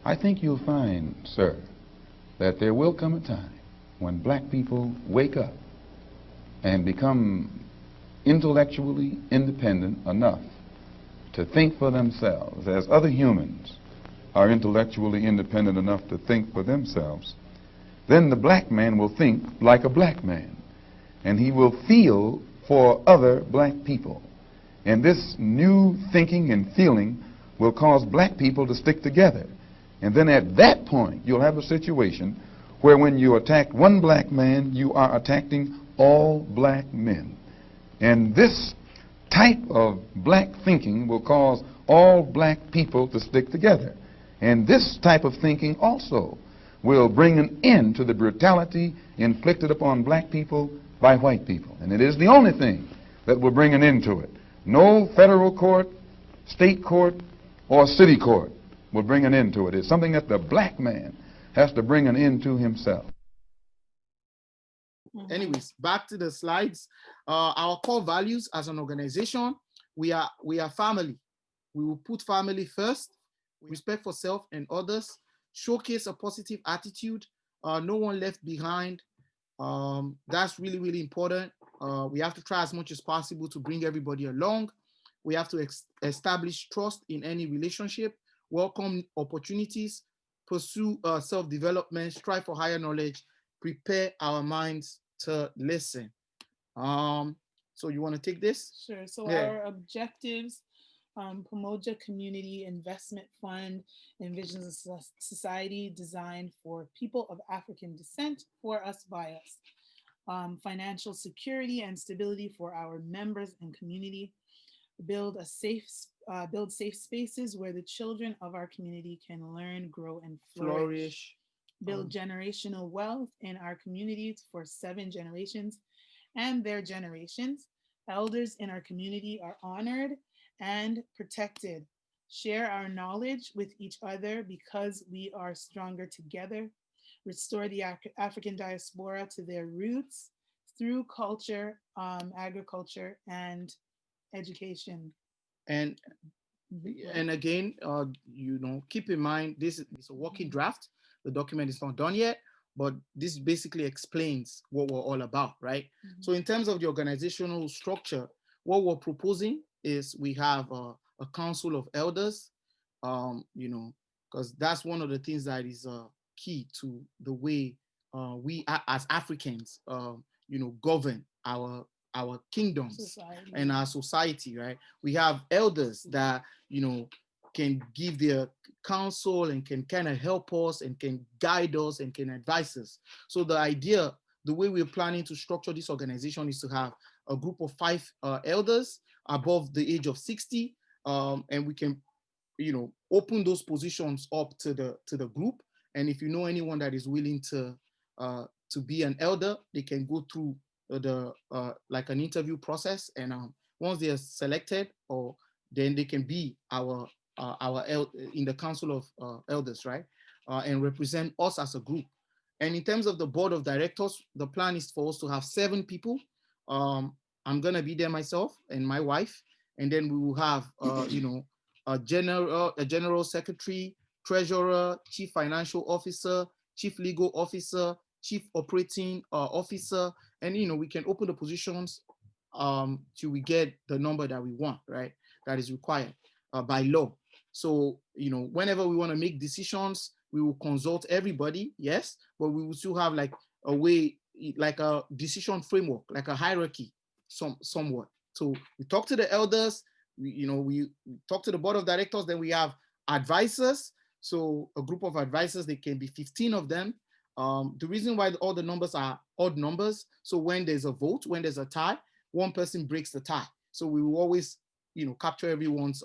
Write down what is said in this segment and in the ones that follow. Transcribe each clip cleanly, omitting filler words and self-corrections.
I think you'll find, sir, that there will come a time when black people wake up and become intellectually independent enough to think for themselves, as other humans are intellectually independent enough to think for themselves. Then the black man will think like a black man, and he will feel for other black people. And this new thinking and feeling will cause black people to stick together. And then at that point, you'll have a situation where when you attack one black man, you are attacking all black men. And this type of black thinking will cause all black people to stick together. And this type of thinking also will bring an end to the brutality inflicted upon black people by white people. And it is the only thing that will bring an end to it. No federal court, state court, or city court will bring an end to it. It's something that the black man has to bring an end to himself. Anyways, back to the slides. Our core values as an organization, we are family. We will put family first, respect for self and others, showcase a positive attitude, no one left behind. That's really, really important. We have to try as much as possible to bring everybody along. We have to establish trust in any relationship, welcome opportunities, pursue self-development, strive for higher knowledge, prepare our minds to listen. So you want to take this? Sure. So our objectives, Pamoja Community Investment Fund envisions a society designed for people of African descent, for us, by us. Financial security and stability for our members and community. Build safe spaces where the children of our community can learn, grow, and flourish. Build generational wealth in our communities for 7 generations and their generations. Elders in our community are honored and protected. Share our knowledge with each other because we are stronger together. Restore the African diaspora to their roots through culture, agriculture, and education. And again, keep in mind, this is a working draft. The document is not done yet, but this basically explains what we're all about, right? Mm-hmm. So in terms of the organizational structure, what we're proposing is we have a council of elders, because that's one of the things that is key to the way we as Africans, govern our kingdoms and our society, right? We have elders that, can give their counsel and can kind of help us and can guide us and can advise us. So the idea, the way we're planning to structure this organization is to have a group of 5 elders above the age of 60, and we can, open those positions up to the group. And if you know anyone that is willing to be an elder, they can go through like an interview process, and once they are selected, then they can be our in the council of elders, right? And represent us as a group. And in terms of the board of directors, the plan is for us to have 7 people. I'm gonna be there myself and my wife, and then we will have a general secretary, treasurer, chief financial officer, chief legal officer, chief operating officer, and we can open the positions till we get the number that we want, right? That is required by law. So whenever we want to make decisions, we will consult everybody, yes, but we will still have like a way, like a decision framework, like a hierarchy, somewhat. So we talk to the elders, we talk to the board of directors, then we have advisors. So a group of advisors, they can be 15 of them. The reason why all the numbers are odd numbers, so when there's a vote, when there's a tie, one person breaks the tie. So we will always, capture everyone's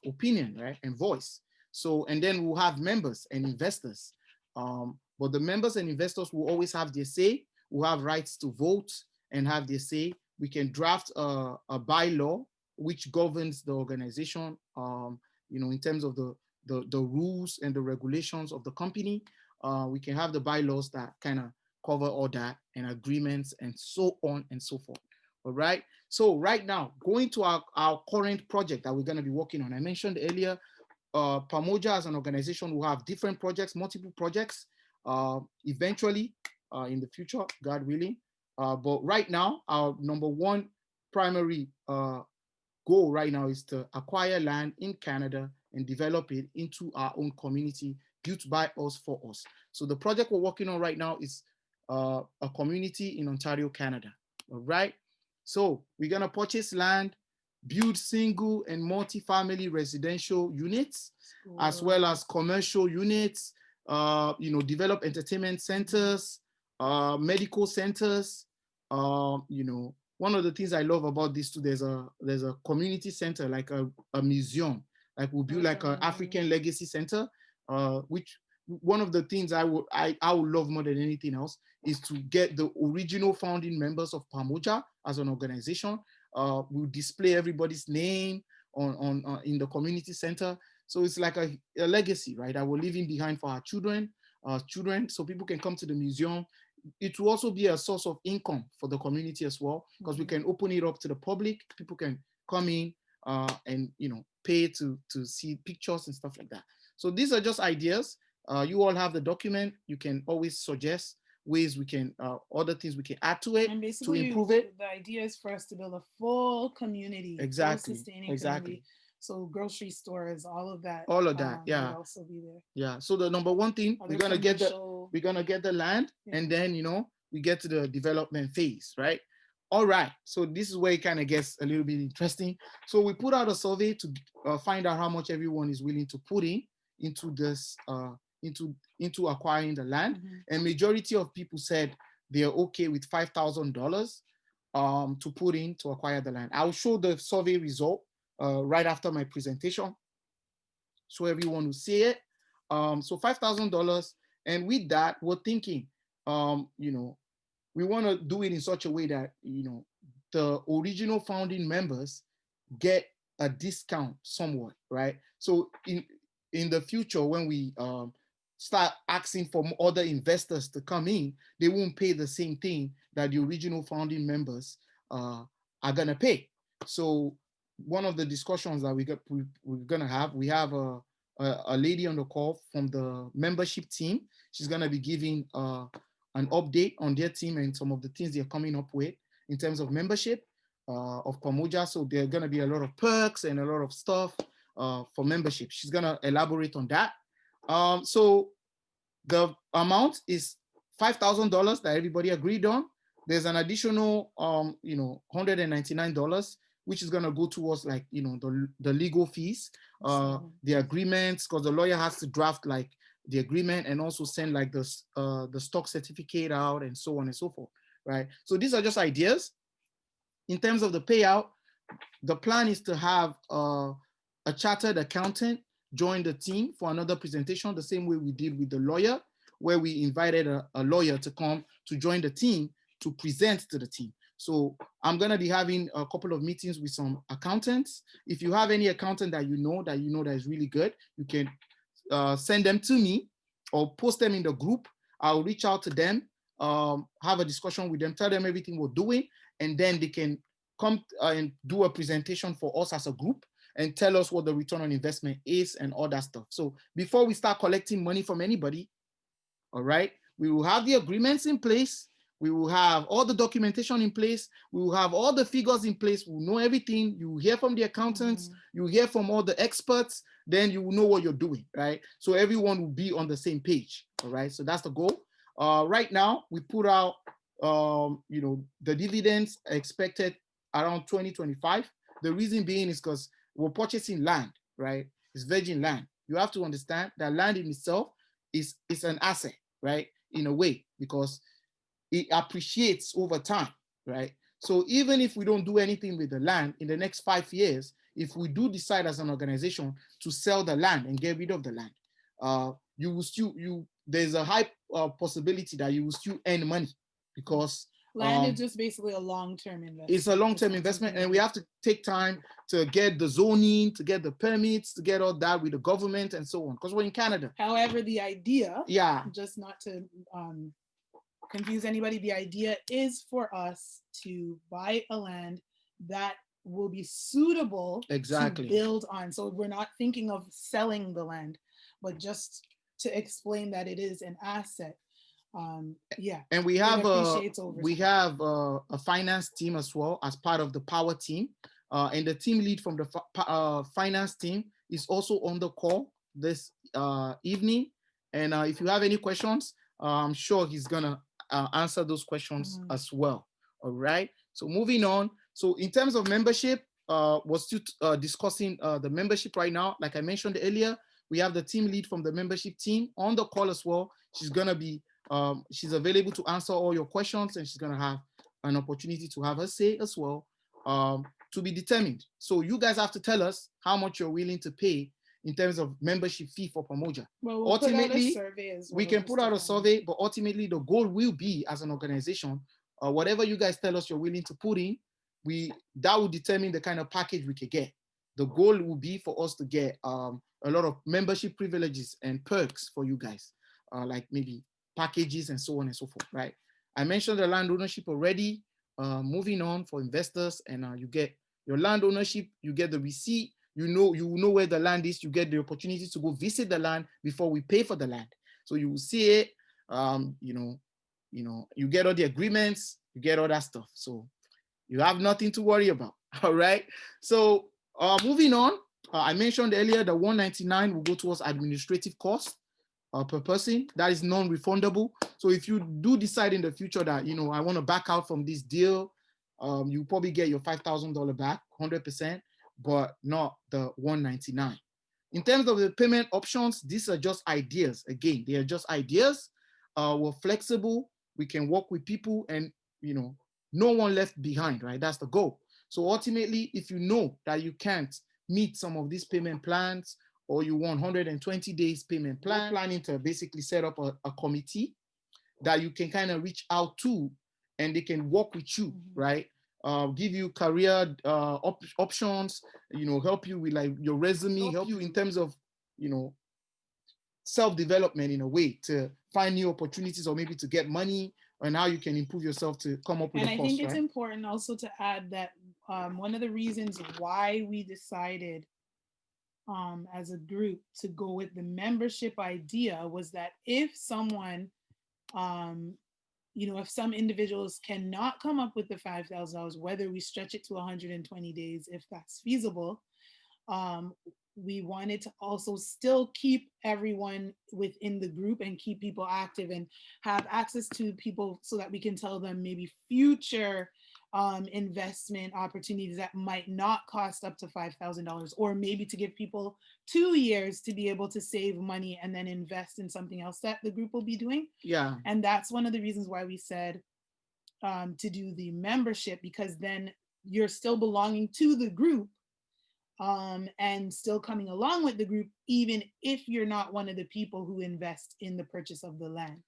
opinion, right, and voice. So, and then we'll have members and investors. But the members and investors will always have their say, will have rights to vote and have their say. We can draft a bylaw which governs the organization, in terms of the rules and the regulations of the company. We can have the bylaws that kind of cover all that, and agreements and so on and so forth. All right. So right now, going to our current project that we're going to be working on. I mentioned earlier, Pamoja as an organization will have different projects, multiple projects, eventually in the future, God willing. But right now, our number one primary goal right now is to acquire land in Canada and develop it into our own community, built by us for us. So the project we're working on right now is a community in Ontario, Canada. All right. So we're gonna purchase land, build single and multi-family residential units, as well as commercial units. Develop entertainment centers, medical centers. One of the things I love about this too, there's a community center, like a museum, like we'll build like an African legacy center, which one of the things I would love more than anything else is to get the original founding members of Pamoja as an organization. We'll display everybody's name on in the community center. So it's like a legacy, right? That we're leaving behind for our children, so people can come to the museum. It will also be a source of income for the community as well, because we can open it up to the public. People can come in and pay to see pictures and stuff like that. So these are just ideas. You all have the document. You can always suggest ways we can, other things we can add to it to improve it. The idea is for us to build a full community, exactly, sustaining exactly. Community. So grocery stores, all of that, yeah, would also be there. Yeah. So the number one thing, we're gonna get the land, yeah. and then we get to the development phase, right? All right. So this is where it kind of gets a little bit interesting. So we put out a survey to find out how much everyone is willing to put in into this, into acquiring the land, and majority of people said they're okay with $5,000 to put in to acquire the land. I'll show the survey result right after my presentation, so everyone will see it. So $5,000, and with that, we're thinking, we want to do it in such a way that the original founding members get a discount somewhat, right? So in the future, when we start asking for other investors to come in, they won't pay the same thing that the original founding members are gonna pay. So one of the discussions that we're gonna have, we have a lady on the call from the membership team. She's gonna be giving an update on their team and some of the things they're coming up with in terms of membership of Pamoja. So there are gonna be a lot of perks and a lot of stuff for membership. She's gonna elaborate on that. So the amount is $5,000 that everybody agreed on. There's an additional, $199, which is gonna go towards like, the legal fees, the agreements, because the lawyer has to draft like the agreement and also send like the stock certificate out and so on and so forth, right? So these are just ideas. In terms of the payout, the plan is to have a chartered accountant join the team for another presentation, the same way we did with the lawyer, where we invited a lawyer to come to join the team to present to the team. So I'm gonna be having a couple of meetings with some accountants. If you have any accountant that you know that is really good, you can send them to me or post them in the group. I'll reach out to them, have a discussion with them, tell them everything we're doing, and then they can come and do a presentation for us as a group and tell us what the return on investment is and all that stuff. So before we start collecting money from anybody, all right, we will have the agreements in place. We will have all the documentation in place. We will have all the figures in place. We'll know everything. You will hear from the accountants. You will hear from all the experts. Then you will know what you're doing, right? So everyone will be on the same page, all right? So that's the goal. Right now, we put out, the dividends expected around 2025. The reason being is because we're purchasing land, right? It's virgin land. You have to understand that land in itself is an asset, right? In a way, because it appreciates over time, right? So even if we don't do anything with the land in the next 5 years, if we do decide as an organization to sell the land and get rid of the land, there's a high possibility that you will still earn money, because land is just basically a long-term investment. It's a long-term investment, and we have to take time to get the zoning, to get the permits, to get all that with the government and so on, because we're in Canada. However, the idea, just not to confuse anybody, the idea is for us to buy a land that will be suitable Exactly. to build on. So we're not thinking of selling the land, but just to explain that it is an asset. Yeah. And we It have appreciates oversight. a finance team as well as part of the power team. And the team lead from the finance team is also on the call this evening. And if you have any questions, I'm sure he's gonna answer those questions as well. All right. So moving on. So in terms of membership, we're still discussing the membership right now. Like I mentioned earlier, we have the team lead from the membership team on the call as well. She's gonna be she's available to answer all your questions, and she's gonna have an opportunity to have her say as well, to be determined. So you guys have to tell us how much you're willing to pay in terms of membership fee for Pamoja. Well, we'll ultimately, put out a survey as well, we can put out a survey, but ultimately the goal will be as an organization, whatever you guys tell us you're willing to put in, that will determine the kind of package we can get. The goal will be for us to get a lot of membership privileges and perks for you guys, like maybe packages and so on and so forth, right? I mentioned the land ownership already. Moving on for investors, and you get your land ownership, you get the receipt, you know where the land is, you get the opportunity to go visit the land before we pay for the land. So you will see it, you get all the agreements, you get all that stuff. So you have nothing to worry about. All right. So moving on, I mentioned earlier the 199 will go towards administrative costs per person. That is non-refundable. So if you do decide in the future that, I want to back out from this deal, you probably get your $5,000 back, 100%, but not the 199. In terms of the payment options, these are just ideas. Again, they are just ideas. We're flexible. We can work with people, and no one left behind, right? That's the goal. So ultimately, if you know that you can't meet some of these payment plans, or you want 120 days payment plan, we're planning to basically set up a committee that you can kind of reach out to, and they can work with you, right? Give you career options, help you with like your resume, help you in terms of, self-development in a way to find new opportunities, or maybe to get money, and how you can improve yourself to come up with a cost, and I think it's important also to add that one of the reasons why we decided as a group to go with the membership idea was that if someone, if some individuals cannot come up with the $5,000, whether we stretch it to 120 days, if that's feasible, we wanted to also still keep everyone within the group and keep people active and have access to people so that we can tell them maybe future investment opportunities that might not cost up to $5,000, or maybe to give people 2 years to be able to save money and then invest in something else that the group will be doing. Yeah. And that's one of the reasons why we said to do the membership, because then you're still belonging to the group and still coming along with the group, even if you're not one of the people who invest in the purchase of the land.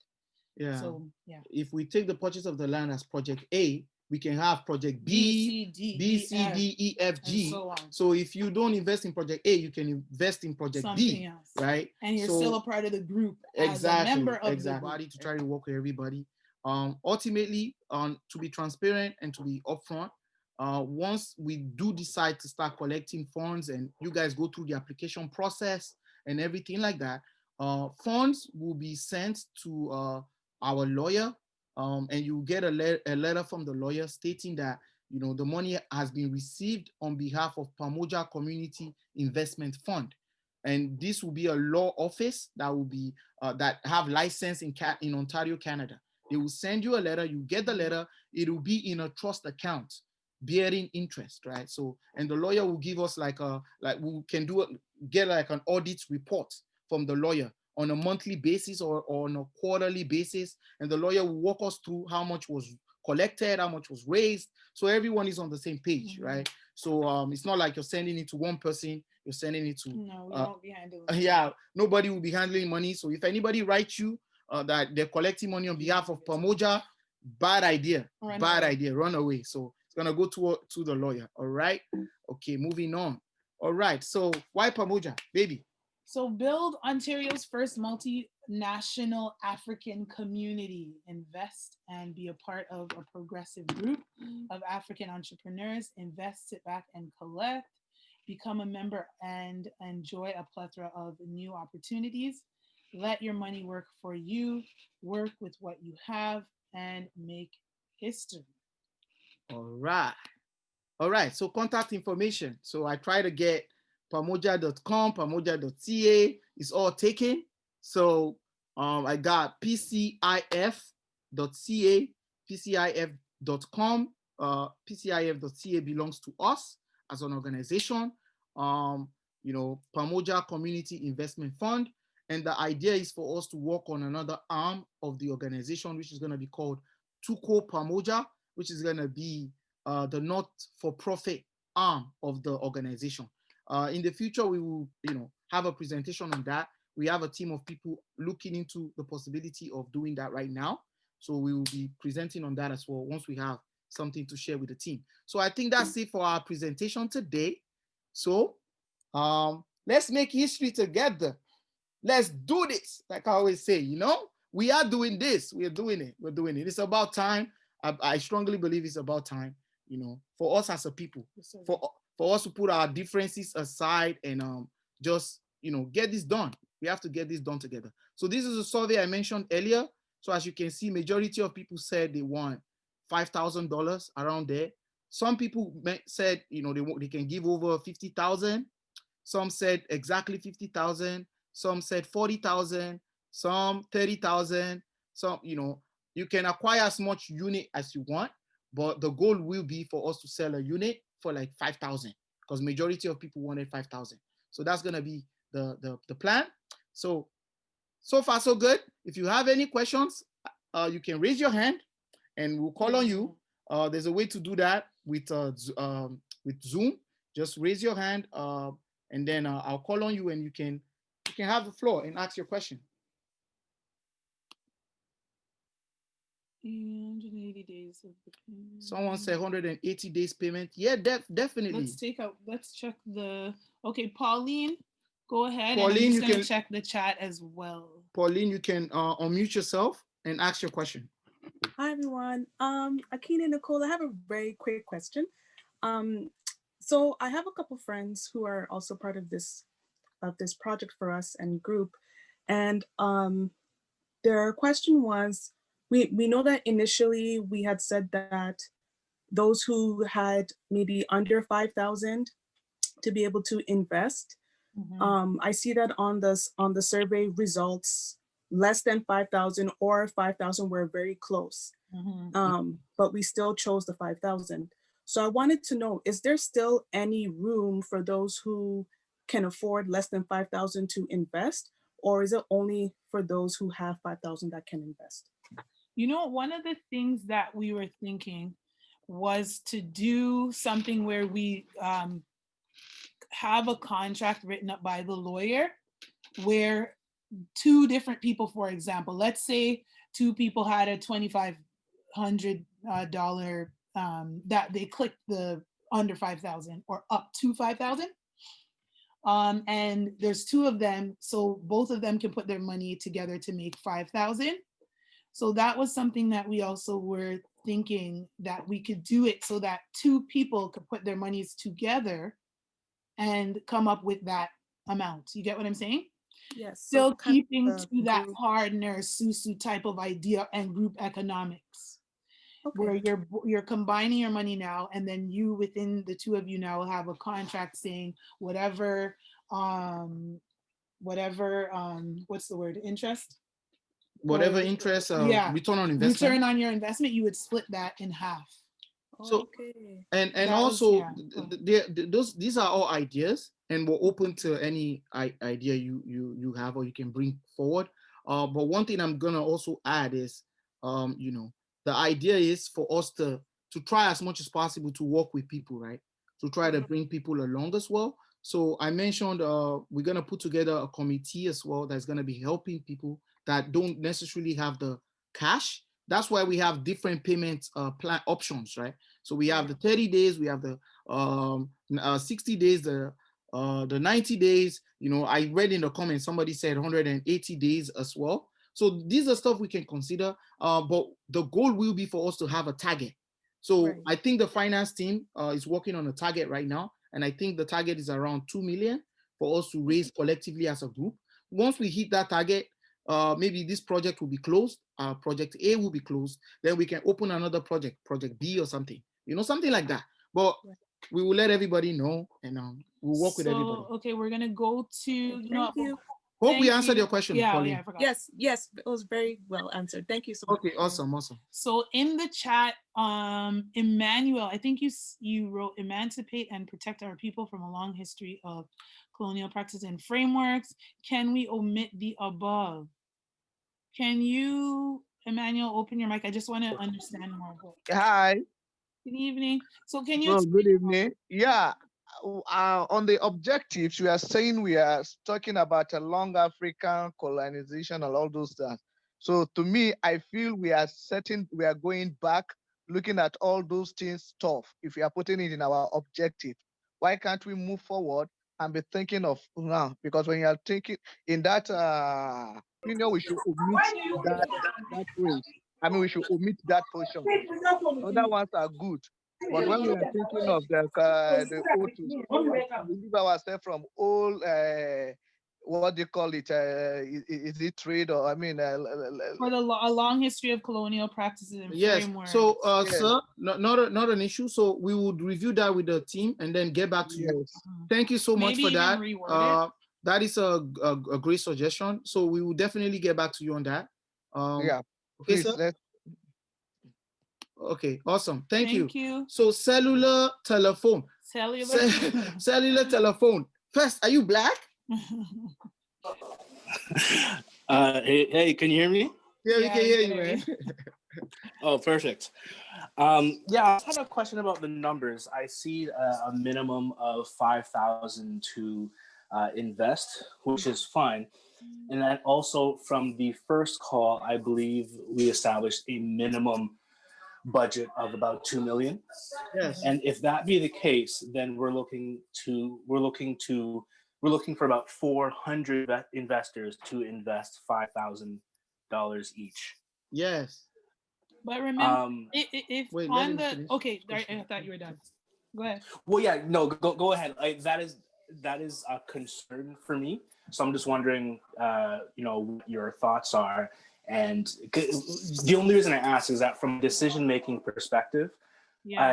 Yeah. So, yeah. If we take the purchase of the land as project A, we can have project B, C, D, E, F, G. So if you don't invest in project A, you can invest in project B, else, right? And you're still a part of the group, exactly, as a member of the group. group. To try to work with everybody. Ultimately, to be transparent and to be upfront, once we do decide to start collecting funds and you guys go through the application process and everything like that, funds will be sent to our lawyer, and you get a letter from the lawyer stating that the money has been received on behalf of Pamoja Community Investment Fund, and this will be a law office that will be that have license in Ontario, Canada. They will send you a letter. You get the letter. It will be in a trust account bearing interest, right? So, and the lawyer will give us like we can get like an audit report from the lawyer on a monthly basis or on a quarterly basis, and the lawyer will walk us through how much was collected, how much was raised, so everyone is on the same page, right? So it's not like you're sending it to one person, you're sending it to no, we won't be handling yeah, nobody will be handling money. So if anybody writes you that they're collecting money on behalf of Pamoja, bad idea, run away. So it's gonna go to the lawyer. All right. Okay, moving on. All right. So why Pamoja, baby? So build Ontario's first multinational African community. Invest and be a part of a progressive group of African entrepreneurs. Invest, sit back and collect. Become a member and enjoy a plethora of new opportunities. Let your money work for you. Work with what you have and make history. All right. All right. So contact information. So I try to get pamoja.com, pamoja.ca. It's all taken. So I got pcif.ca, pcif.com. Pcif.ca belongs to us as an organization. Pamoja Community Investment Fund. And the idea is for us to work on another arm of the organization, which is going to be called Tuko Pamoja, which is going to be the not-for-profit arm of the organization. In the future, we will, have a presentation on that. We have a team of people looking into the possibility of doing that right now. So we will be presenting on that as well once we have something to share with the team. So I think that's it for our presentation today. So let's make history together. Let's do this. Like I always say, we are doing this. We are doing it. We're doing it. It's about time. I strongly believe it's about time, for us as a people, for us to put our differences aside and just, get this done. We have to get this done together. So this is a survey I mentioned earlier. So as you can see, majority of people said they want $5,000 around there. Some people said, they can give over 50,000. Some said exactly 50,000. Some said 40,000. Some 30,000. Some, you can acquire as much unit as you want, but the goal will be for us to sell a unit for like 5,000 because majority of people wanted 5,000. So that's going to be the plan. So far, so good. If you have any questions, you can raise your hand and we'll call on you. There's a way to do that with Zoom. Just raise your hand and then I'll call on you and you can have the floor and ask your question. 180 days of the payment. Someone said 180 days payment. Yeah, definitely. Let's check okay, Pauline, go ahead. Pauline, and I'm just check the chat as well. Pauline, you can unmute yourself and ask your question. Hi everyone. Akina, Nicole, I have a very quick question. So I have a couple friends who are also part of this project for us and group, and their question was, we know that initially we had said that those who had maybe under 5,000 to be able to invest. Mm-hmm. I see that on the survey results, less than 5,000 or 5,000 were very close. Mm-hmm. But we still chose the 5,000. So I wanted to know, is there still any room for those who can afford less than 5,000 to invest? Or is it only for those who have 5,000 that can invest? One of the things that we were thinking was to do something where we have a contract written up by the lawyer where two different people, for example, let's say two people had a $2,500 that they clicked the under 5,000 or up to 5,000. And there's two of them, so both of them can put their money together to make 5,000. So that was something that we also were thinking that we could do it so that two people could put their monies together and come up with that amount. You get what I'm saying? Yes. Still so keeping to that partner susu type of idea and group economics. Okay. Where you're combining your money now, and then you within the two of you now have a contract saying whatever what's the word, interest? Whatever interest, return on investment. Return on your investment, you would split that in half. So, okay. And also, these are all ideas, and we're open to any idea you have or you can bring forward. But one thing I'm gonna also add is, the idea is for us to try as much as possible to work with people, right? To try to bring people along as well. So I mentioned we're gonna put together a committee as well that's gonna be helping people that don't necessarily have the cash. That's why we have different payment plan options, right? So we have the 30 days, we have the 60 days, the The 90 days, I read in the comments, somebody said 180 days as well. So these are stuff we can consider, but the goal will be for us to have a target. So Right. I think the finance team is working on a target right now. And I think the target is around 2 million for us to raise collectively as a group. Once we hit that target, maybe this project will be closed, project A will be closed, then we can open another project, project B or something, something like that. But we will let everybody know, and we'll work with everybody. Okay, we're gonna go to, Thank you. Hope we answered your question, Pauline. I forgot. Yes, it was very well answered. Thank you so much. Okay, awesome. So in the chat, Emmanuel, I think you wrote emancipate and protect our people from a long history of colonial practices and frameworks. Can we omit the above? Can you, Emmanuel, open your mic? I just want to understand more of what. Hi. Good evening. So can you? Well, good evening. Yeah. On the objectives, we are saying we are talking about a long African colonization and all those stuff. So to me, I feel we are going back, looking at all those things stuff. If we are putting it in our objective, why can't we move forward and be thinking of now? Because when you are thinking in that, we should omit that phrase. I mean, we should omit that portion. Other ones are good. But when we are thinking of the old, we leave ourselves from old, what do you call it? Is it trade or I mean? For a long history of colonial practices and frameworks. So, sir, not an issue. So we would review that with the team and then get back to you. Thank you so much for that. That is a great suggestion. So we will definitely get back to you on that. Yeah. Okay, please, sir. Okay, awesome. Thank you. you. So cellular telephone. Cellular telephone. First, are you black? Hey, can you hear me? Yeah, we can hear you, man. Oh, perfect. Yeah, I had a question about the numbers. I see a minimum of 5,000 to invest, which is fine. And then also from the first call, I believe we established a minimum budget of about 2 million. Yes. And if that be the case, then we're looking for about 400 investors to invest $5,000 each. Yes. But remember, okay, I thought you were done. Go ahead. Well, yeah, no, go ahead. That is a concern for me. So I'm just wondering, what your thoughts are. And the only reason I ask is that from a decision-making perspective,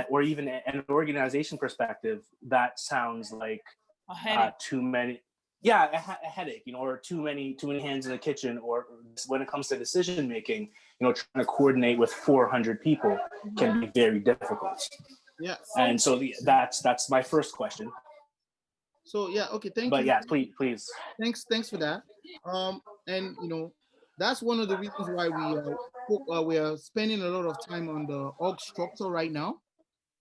or even an organization perspective, that sounds like a headache. Too many. Yeah, a headache, or too many hands in the kitchen, or when it comes to decision making, trying to coordinate with 400 people can be very difficult. Yeah. And so that's my first question. So yeah, okay, thank you. But yeah, please. Thanks for that. And that's one of the reasons why we are spending a lot of time on the org structure right now,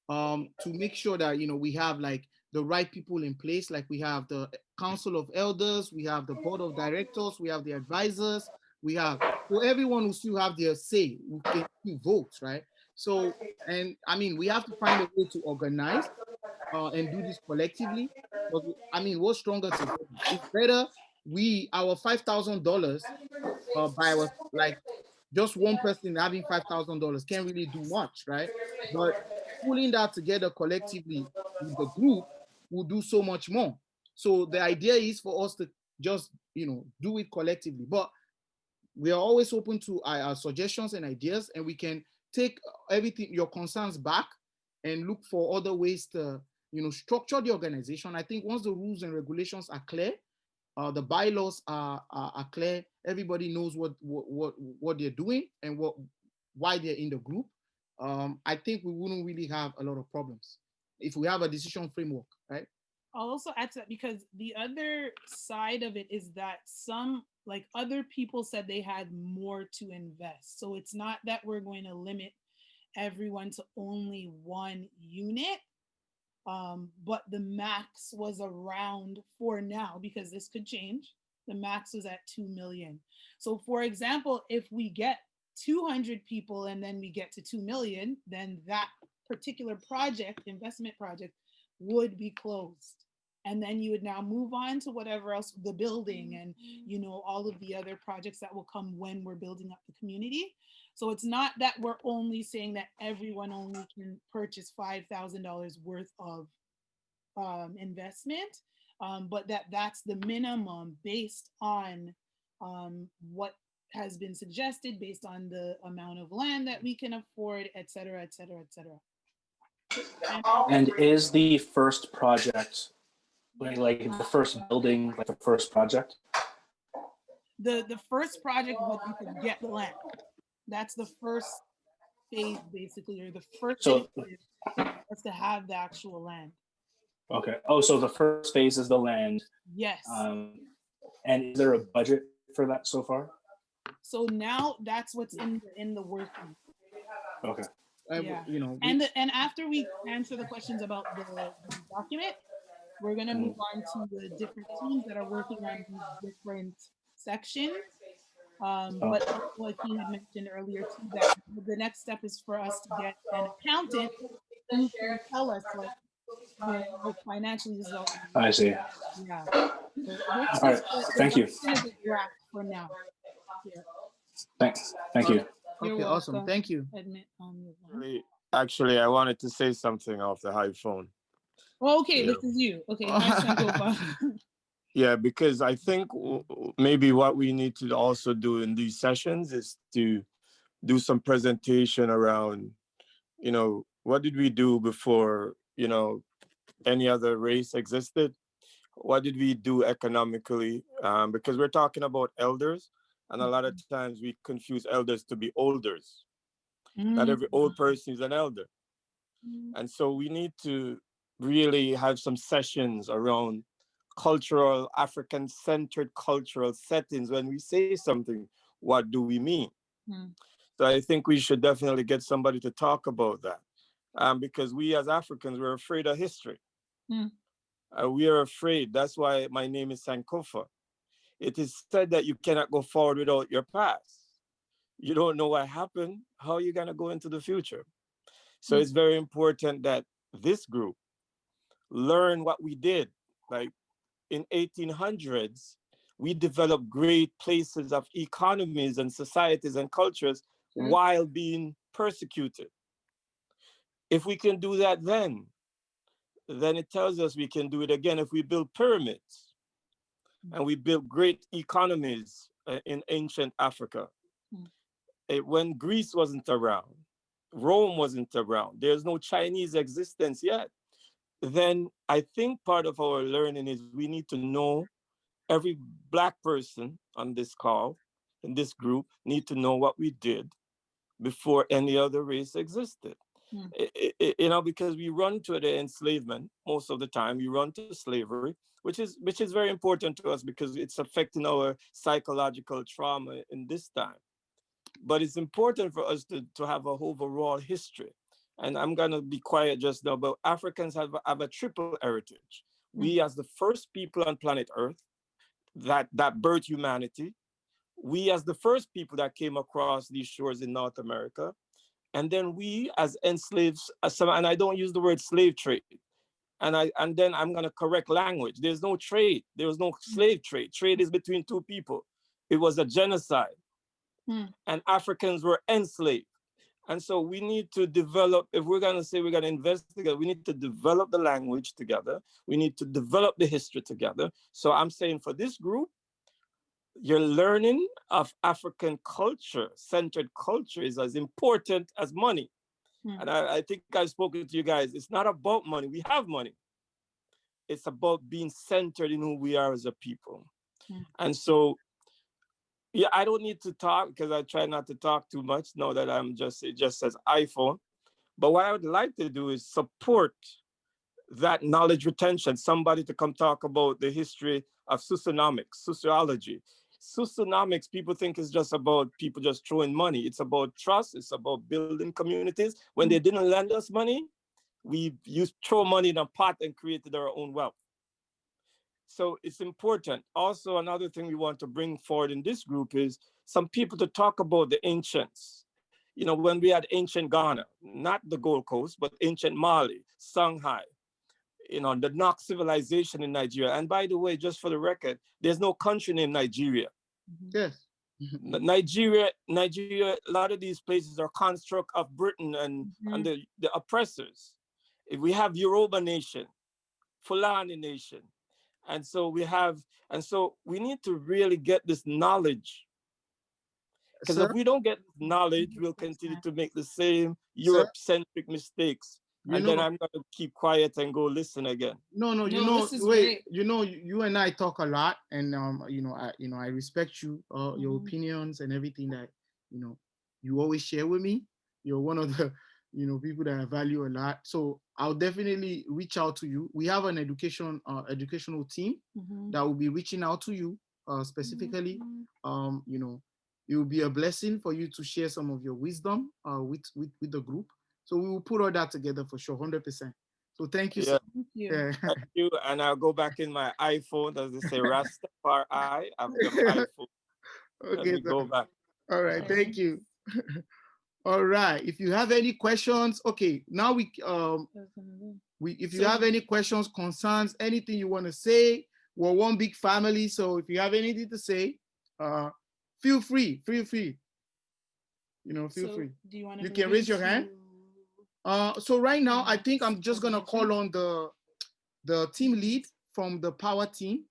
to make sure that we have like the right people in place. Like we have the council of elders, we have the board of directors, we have the advisors, so everyone will still have their say, we can still vote, right? So, and I mean, we have to find a way to organize and do this collectively. But I mean, what's stronger together? It's better our $5,000 by our, like, just one person having $5,000 can't really do much, right? But pulling that together collectively with the group will do so much more. So the idea is for us to just do it collectively. But we are always open to our suggestions and ideas, and we can take everything, your concerns back, and look for other ways to structure the organization. I think once the rules and regulations are clear, the bylaws are clear, everybody knows what they're doing and why they're in the group, I think we wouldn't really have a lot of problems if we have a decision framework, right? I'll also add to that, because the other side of it is that some, like, other people said they had more to invest. So it's not that we're going to limit everyone to only one unit, but the max was around, for now, because this could change, the max was at 2 million. So for example, if we get 200 people and then we get to 2 million, then that particular investment project would be closed. And then you would now move on to whatever else, the building and, you know, all of the other projects that will come when we're building up the community. So it's not that we're only saying that everyone only can purchase $5,000 worth of investment, but that's the minimum based on what has been suggested, based on the amount of land that we can afford, et cetera, et cetera, et cetera. And is the first project like the first building, like the first project? The first project would be to get the land. That's the first phase, basically, or the first So initiative is to have the actual land. okay. Oh, so the first phase is the land. Yes. And is there a budget for that so far? So now that's what's in the working. Okay. Yeah. You know, and after we answer the questions about the document, we're gonna move on to the different teams that are working on these different sections. But like he had mentioned earlier too, that the next step is for us to get an accountant who can tell us, like, you know, financially this is all. I see. Yeah. So this All is right. the Thank you. document is a draft for now. Yeah. Thank you. You're okay, awesome. welcome. Thank you. Admit on your line. Actually, I wanted to say something off the high phone. Oh, okay, Yeah. this is you. Okay, nice Sankofa. Yeah, because I think maybe what we need to also do in these sessions is to do some presentation around, you know, what did we do before, you know, any other race existed? What did we do economically? Because we're talking about elders, and a lot of times we confuse elders to be olders. Not every old person is an elder. And so we need to really have some sessions around cultural, African-centered cultural settings. When we say something, what do we mean? So I think we should definitely get somebody to talk about that. Because we as Africans, we're afraid of history. We are afraid. That's why my name is Sankofa. It is said that you cannot go forward without your past. You don't know what happened. How are you going to go into the future? So it's very important that this group learn what we did. Like in 1800s, we developed great places of economies and societies and cultures while being persecuted. If we can do that then it tells us we can do it again if we build pyramids and we build great economies in ancient Africa. When Greece wasn't around, Rome wasn't around, there's no Chinese existence yet, then I think part of our learning is we need to know, every Black person on this call, in this group, need to know what we did before any other race existed. You know, because we run to the enslavement most of the time, we run to slavery, which is very important to us because it's affecting our psychological trauma in this time. But it's important for us to have a overall history. And I'm going to be quiet just now, but Africans have a triple heritage. We as the first people on planet Earth that birthed humanity, we as the first people that came across these shores in North America, and then we as enslaved, and I don't use the word slave trade, and then I'm going to correct language. There's no trade. There was no slave trade. Trade is between two people. It was a genocide. And Africans were enslaved. And so we need to develop, if we're going to say we're going to investigate, we need to develop the language together. We need to develop the history together. So I'm saying for this group, your learning of African culture, centered culture, is as important as money. And I think I've spoken to you guys. It's not about money. We have money. It's about being centered in who we are as a people. And so, yeah, I don't need to talk because I try not to talk too much now that it just says iPhone. But what I would like to do is support that knowledge retention, somebody to come talk about the history of sociology. Socionomics, people think is just about people just throwing money. It's about trust. It's about building communities. When they didn't lend us money, we used throw money in a pot and created our own wealth. So it's important. Also, another thing we want to bring forward in this group is some people to talk about the ancients. You know, when we had ancient Ghana, not the Gold Coast, but ancient Mali, Songhai, you know, the Nok civilization in Nigeria. And by the way, just for the record, there's no country named Nigeria. Yes. Nigeria, a lot of these places are construct of Britain and the oppressors. If we have Yoruba nation, Fulani nation, and so we need to really get this knowledge. Because if we don't get knowledge, we'll continue to make the same Europe-centric mistakes. And then I'm going to keep quiet and go listen again. No, you know, wait, you know, you and I talk a lot, and you know, I respect you, your opinions and everything that, you know, you always share with me. You're one of the, you know, people that I value a lot. So I'll definitely reach out to you. We have an educational team that will be reaching out to you specifically. You know, it will be a blessing for you to share some of your wisdom with the group. So we will put all that together for sure, 100%. So thank you. Yeah. Thank you. Yeah. Thank you. And I'll go back in my iPhone, as they say, Rastafari. I've got my iPhone. Okay. Let me go back. All right. Thank you. All right. If you have any questions, okay. Now if you have any questions, concerns, anything you want to say, we're one big family. So if you have anything to say, feel free. You know, feel free. Do you want to? You can raise your hand. So right now, I think I'm just gonna call on the team lead from the power team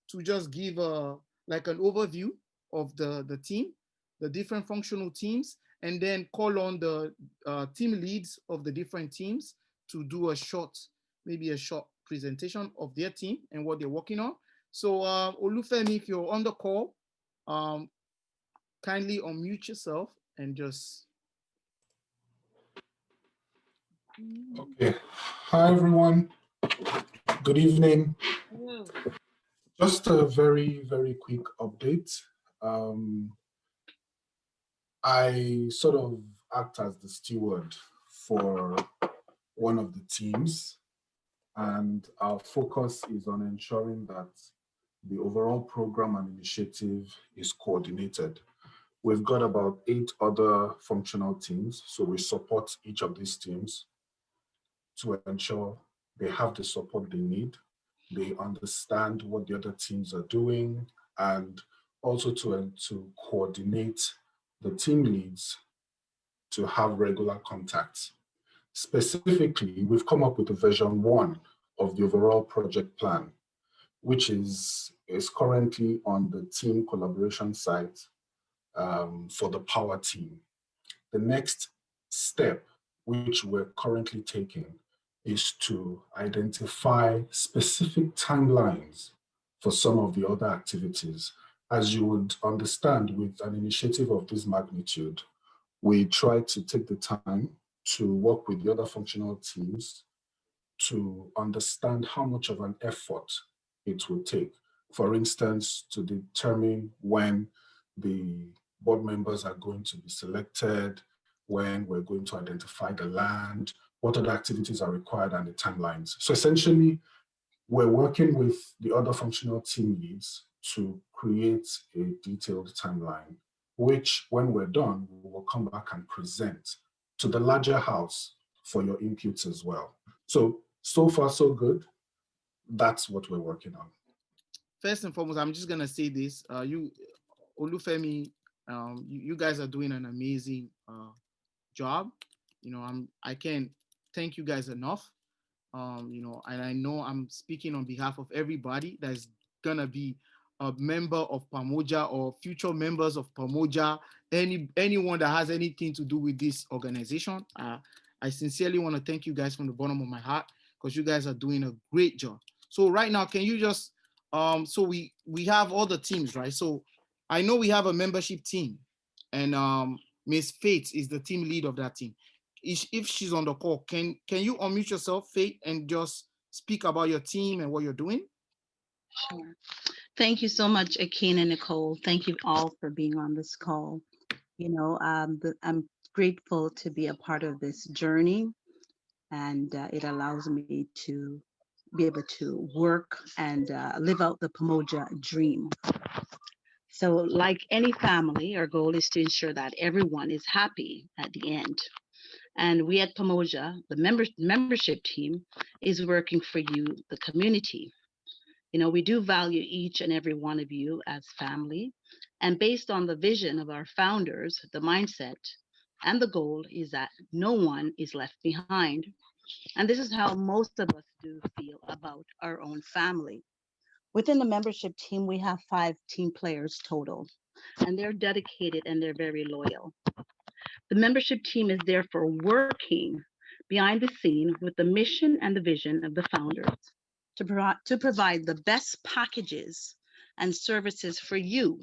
to just give like an overview of the team, the different functional teams, and then call on the team leads of the different teams to do maybe a short presentation of their team and what they're working on. So Olufemi, if you're on the call, kindly unmute yourself and just. Okay. Hi, everyone. Good evening. Hello. Just a very, very quick update. I sort of act as the steward for one of the teams, and our focus is on ensuring that the overall program and initiative is coordinated. We've got about 8 other functional teams, so we support each of these teams to ensure they have the support they need, they understand what the other teams are doing, and also to coordinate the team leads to have regular contacts. Specifically, we've come up with a version 1 of the overall project plan, which is currently on the team collaboration site for the power team. The next step, which we're currently taking, is to identify specific timelines for some of the other activities. As you would understand, with an initiative of this magnitude, we try to take the time to work with the other functional teams to understand how much of an effort it will take. For instance, to determine when the board members are going to be selected, when we're going to identify the land, what other activities are required, and the timelines. So essentially, we're working with the other functional team leads to create a detailed timeline, which when we're done, we will come back and present to the larger house for your inputs as well. So far, so good. That's what we're working on. First and foremost, I'm just gonna say this. Olufemi, you guys are doing an amazing job. You know, I can't thank you guys enough. You know, and I know I'm speaking on behalf of everybody that's gonna be a member of Pamoja or future members of Pamoja, anyone that has anything to do with this organization. I sincerely want to thank you guys from the bottom of my heart, because you guys are doing a great job. So right now, can you just, so we have all the teams, right? So I know we have a membership team, and Miss Faith is the team lead of that team. If she's on the call, can you unmute yourself, Faith, and just speak about your team and what you're doing? Sure. Thank you so much, Akin and Nicole. Thank you all for being on this call. You know, I'm grateful to be a part of this journey, and it allows me to be able to work and live out the Pamoja dream. So like any family, our goal is to ensure that everyone is happy at the end. And we at Pamoja, the membership team, is working for you, the community. You know, we do value each and every one of you as family. And based on the vision of our founders, the mindset and the goal is that no one is left behind. And this is how most of us do feel about our own family. Within the membership team, we have 5 team players total, and they're dedicated and they're very loyal. The membership team is therefore working behind the scene with the mission and the vision of the founders to provide the best packages and services for you,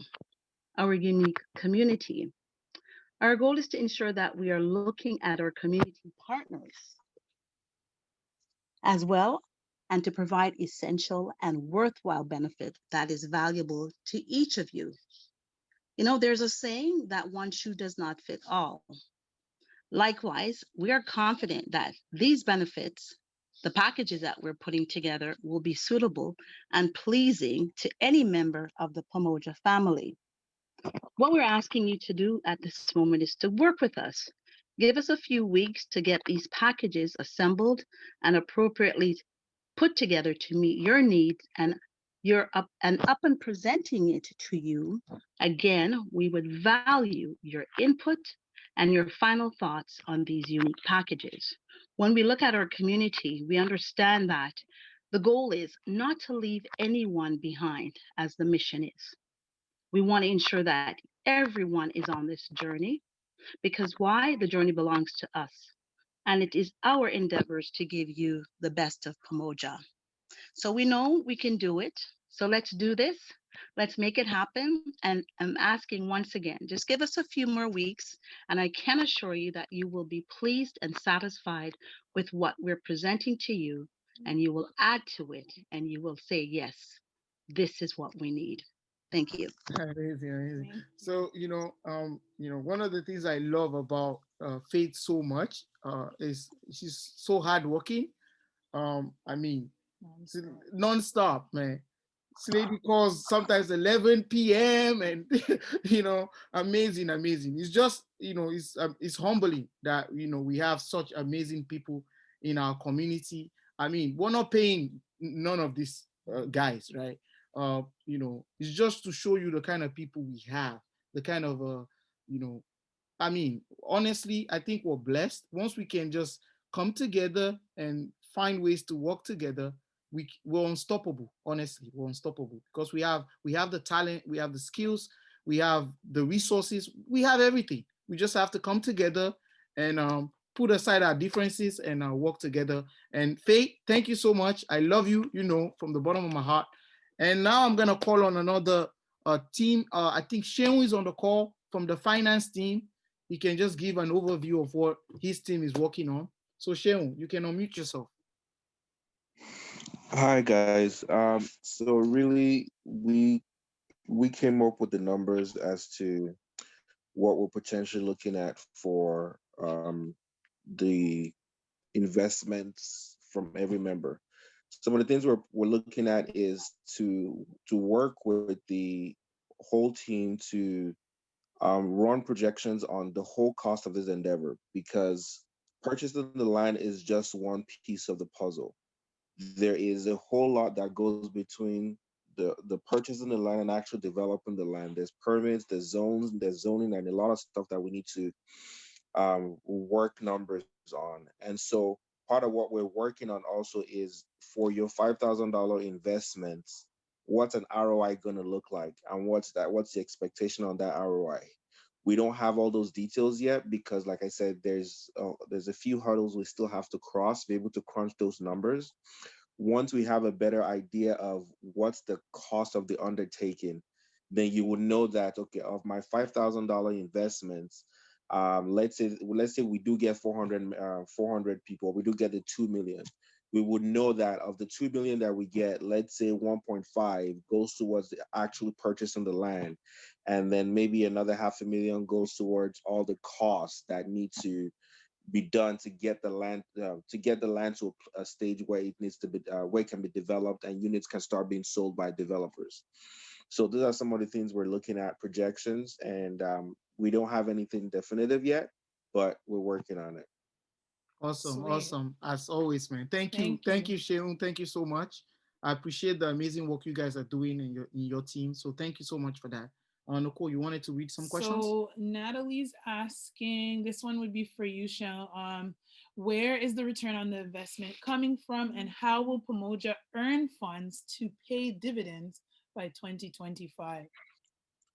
our unique community. Our goal is to ensure that we are looking at our community partners as well and to provide essential and worthwhile benefit that is valuable to each of you. You know, there's a saying that one shoe does not fit all. Likewise, we are confident that these benefits, the packages that we're putting together, will be suitable and pleasing to any member of the Pamoja family. What we're asking you to do at this moment is to work with us. Give us a few weeks to get these packages assembled and appropriately put together to meet your needs, and you're up and presenting it to you. Again, we would value your input and your final thoughts on these unique packages. When we look at our community, we understand that the goal is not to leave anyone behind, as the mission is. We want to ensure that everyone is on this journey, because why? The journey belongs to us. And it is our endeavors to give you the best of Pamoja. So we know we can do it. So let's do this. Let's make it happen. And I'm asking once again, just give us a few more weeks. And I can assure you that you will be pleased and satisfied with what we're presenting to you. And you will add to it and you will say, yes, this is what we need. Thank you. Amazing, amazing. Thank you. So one of the things I love about Faith so much is she's so hardworking. I mean, non-stop, man. This lady calls sometimes 11 p.m. and amazing, amazing. It's just it's humbling that we have such amazing people in our community. I mean, we're not paying none of these guys, right? It's just to show you the kind of people we have, the kind of you know, I mean, honestly, I think we're blessed. Once we can just come together and find ways to work together, we're unstoppable. Honestly, we're unstoppable because we have the talent, we have the skills, we have the resources, we have everything. We just have to come together and put aside our differences and work together. And Faith, thank you so much. I love you, from the bottom of my heart. And now I'm gonna call on another team. I think Shehu is on the call from the finance team. He can just give an overview of what his team is working on. So Shehu, you can unmute yourself. Hi guys. So really, we came up with the numbers as to what we're potentially looking at for the investments from every member. Some of the things we're looking at is to work with the whole team to run projections on the whole cost of this endeavor, because purchasing the land is just one piece of the puzzle. There is a whole lot that goes between the purchasing the land and actually developing the land. There's permits, there's zones, there's zoning, and a lot of stuff that we need to work numbers on. And so part of what we're working on also is for your $5,000 investments, what's an ROI going to look like, and what's the expectation on that ROI. We don't have all those details yet because, like I said, there's a few hurdles we still have to cross, be able to crunch those numbers. Once we have a better idea of what's the cost of the undertaking, then you would know that, okay, of my $5,000 investments, let's say we do get 400 people, we do get the 2 million. We would know that of the 2 million that we get, let's say 1.5 goes towards actually purchasing the land, and then maybe another half a million goes towards all the costs that need to be done to get the land to a stage where it needs to be where it can be developed and units can start being sold by developers. So those are some of the things we're looking at, projections, and we don't have anything definitive yet, but we're working on it. Awesome, Sweet. awesome. As always, man. Thank you. Thank Thank you. you, Sheung. Thank you so much. I appreciate the amazing work you guys are doing in your team. So thank you so much for that. Nicole, you wanted to read some questions? So Natalie's asking, this one would be for you, Shell. Where is the return on the investment coming from, and how will Pamoja earn funds to pay dividends by 2025?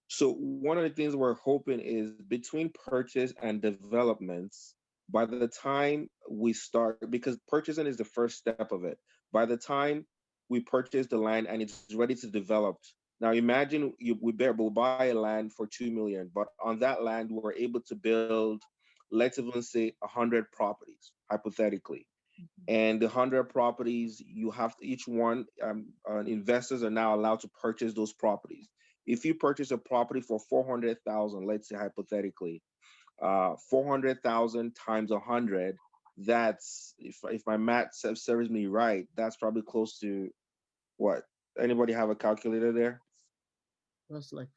So one of the things we're hoping is between purchase and developments, by the time we start, because purchasing is the first step of it. By the time we purchase the land and it's ready to develop, now imagine we'll buy a land for 2 million, but on that land we're able to build, let's even say 100 properties, hypothetically. And the 100 properties, you have to, each one, investors are now allowed to purchase those properties. If you purchase a property for 400,000, let's say hypothetically, 400,000 times 100, that's, if my math serves me right, that's probably close to what? Anybody have a calculator there? That's like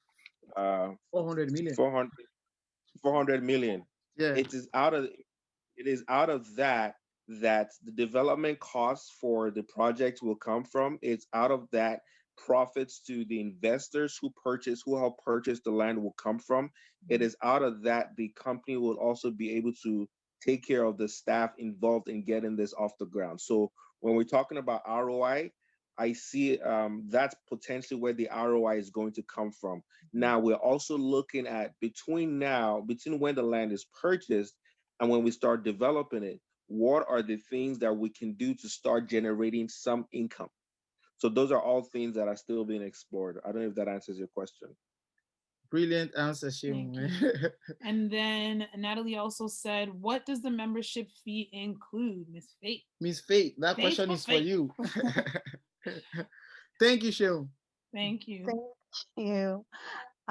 Uh, 400 million. 400 million. Yeah. It is out of that the development costs for the project will come from. It's out of that profits to the investors who help purchase the land will come from. It is out of that the company will also be able to take care of the staff involved in getting this off the ground. So when we're talking about ROI, I see that's potentially where the ROI is going to come from. Now we're also looking at between when the land is purchased and when we start developing it, what are the things that we can do to start generating some income? So those are all things that are still being explored. I don't know if that answers your question. Brilliant answer, Sheung. Thank you. And then Natalie also said, what does the membership fee include, Miss Faith? Miss Faith, that Faith question for is for Faith. you. Thank you, Sheung. Thank you. Thank you.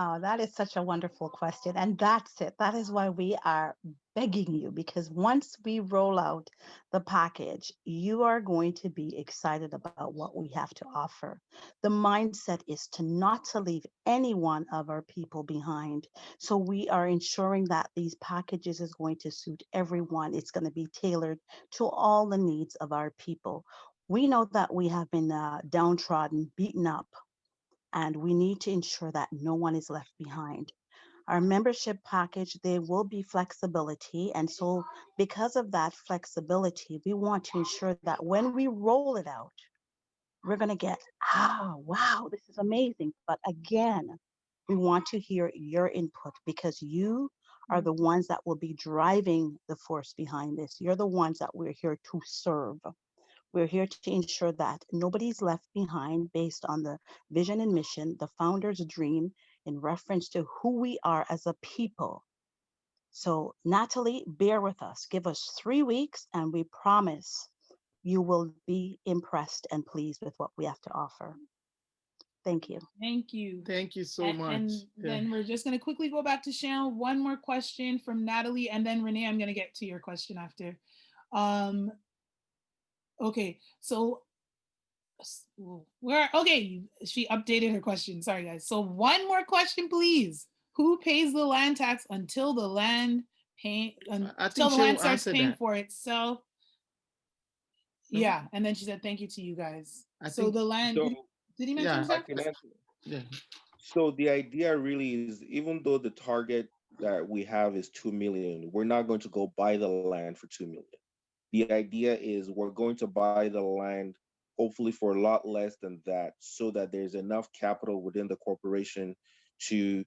Oh, that is such a wonderful question. And that's it. That is why we are begging you, because once we roll out the package, you are going to be excited about what we have to offer. The mindset is not to leave any one of our people behind. So we are ensuring that these packages is going to suit everyone. It's going to be tailored to all the needs of our people. We know that we have been downtrodden, beaten up, and we need to ensure that no one is left behind. Our membership package, there will be flexibility. And so because of that flexibility, we want to ensure that when we roll it out, we're going to get, wow, this is amazing. But again, we want to hear your input, because you are the ones that will be driving the force behind this. You're the ones that we're here to serve. We're here to ensure that nobody's left behind based on the vision and mission, the founder's dream, in reference to who we are as a people. So, Natalie, bear with us. Give us 3 weeks, and we promise you will be impressed and pleased with what we have to offer. Thank you. Thank you. Thank you so much. And then we're just going to quickly go back to Sharon. One more question from Natalie, and then Renee, I'm going to get to your question after. Okay, so she updated her question. Sorry, guys. So one more question, please. Who pays the land tax until the land starts paying for itself? Yeah, and then she said thank you to you guys. So the land. Did he mention that? Yeah. So the idea really is, even though the target that we have is 2 million, we're not going to go buy the land for 2 million. The idea is we're going to buy the land hopefully for a lot less than that, so that there's enough capital within the corporation to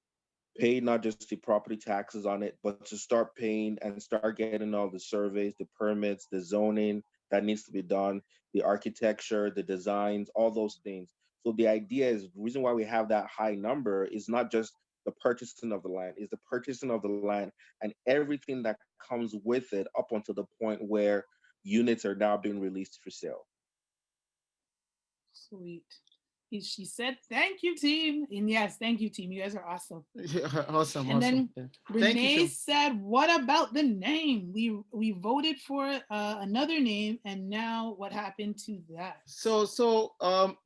pay not just the property taxes on it, but to start paying and start getting all the surveys, the permits, the zoning that needs to be done, the architecture, the designs, all those things. So the idea is, the reason why we have that high number is not just the purchasing of the land, is the purchasing of the land and everything that comes with it up until the point where units are now being released for sale. Sweet. She said, thank you, team. And yes, thank you, team. You guys are awesome. Awesome. And then Renee said, what about the name? We voted for another name, and now what happened to that? So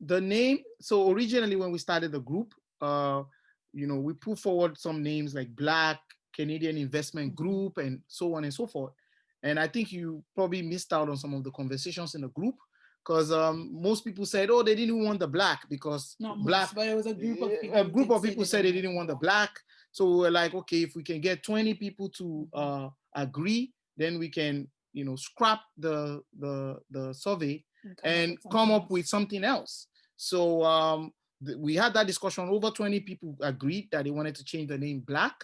the name, so originally when we started the group, we put forward some names like Black Canadian Investment Group and so on and so forth. And I think you probably missed out on some of the conversations in the group, because most people said, oh, they didn't want the black because Not black. most, but it was a group of people. A group of people said they didn't want the black. So we were like, okay, if we can get 20 people to agree, then we can, scrap the survey and come up with something else. So we had that discussion. Over 20 people agreed that they wanted to change the name Black.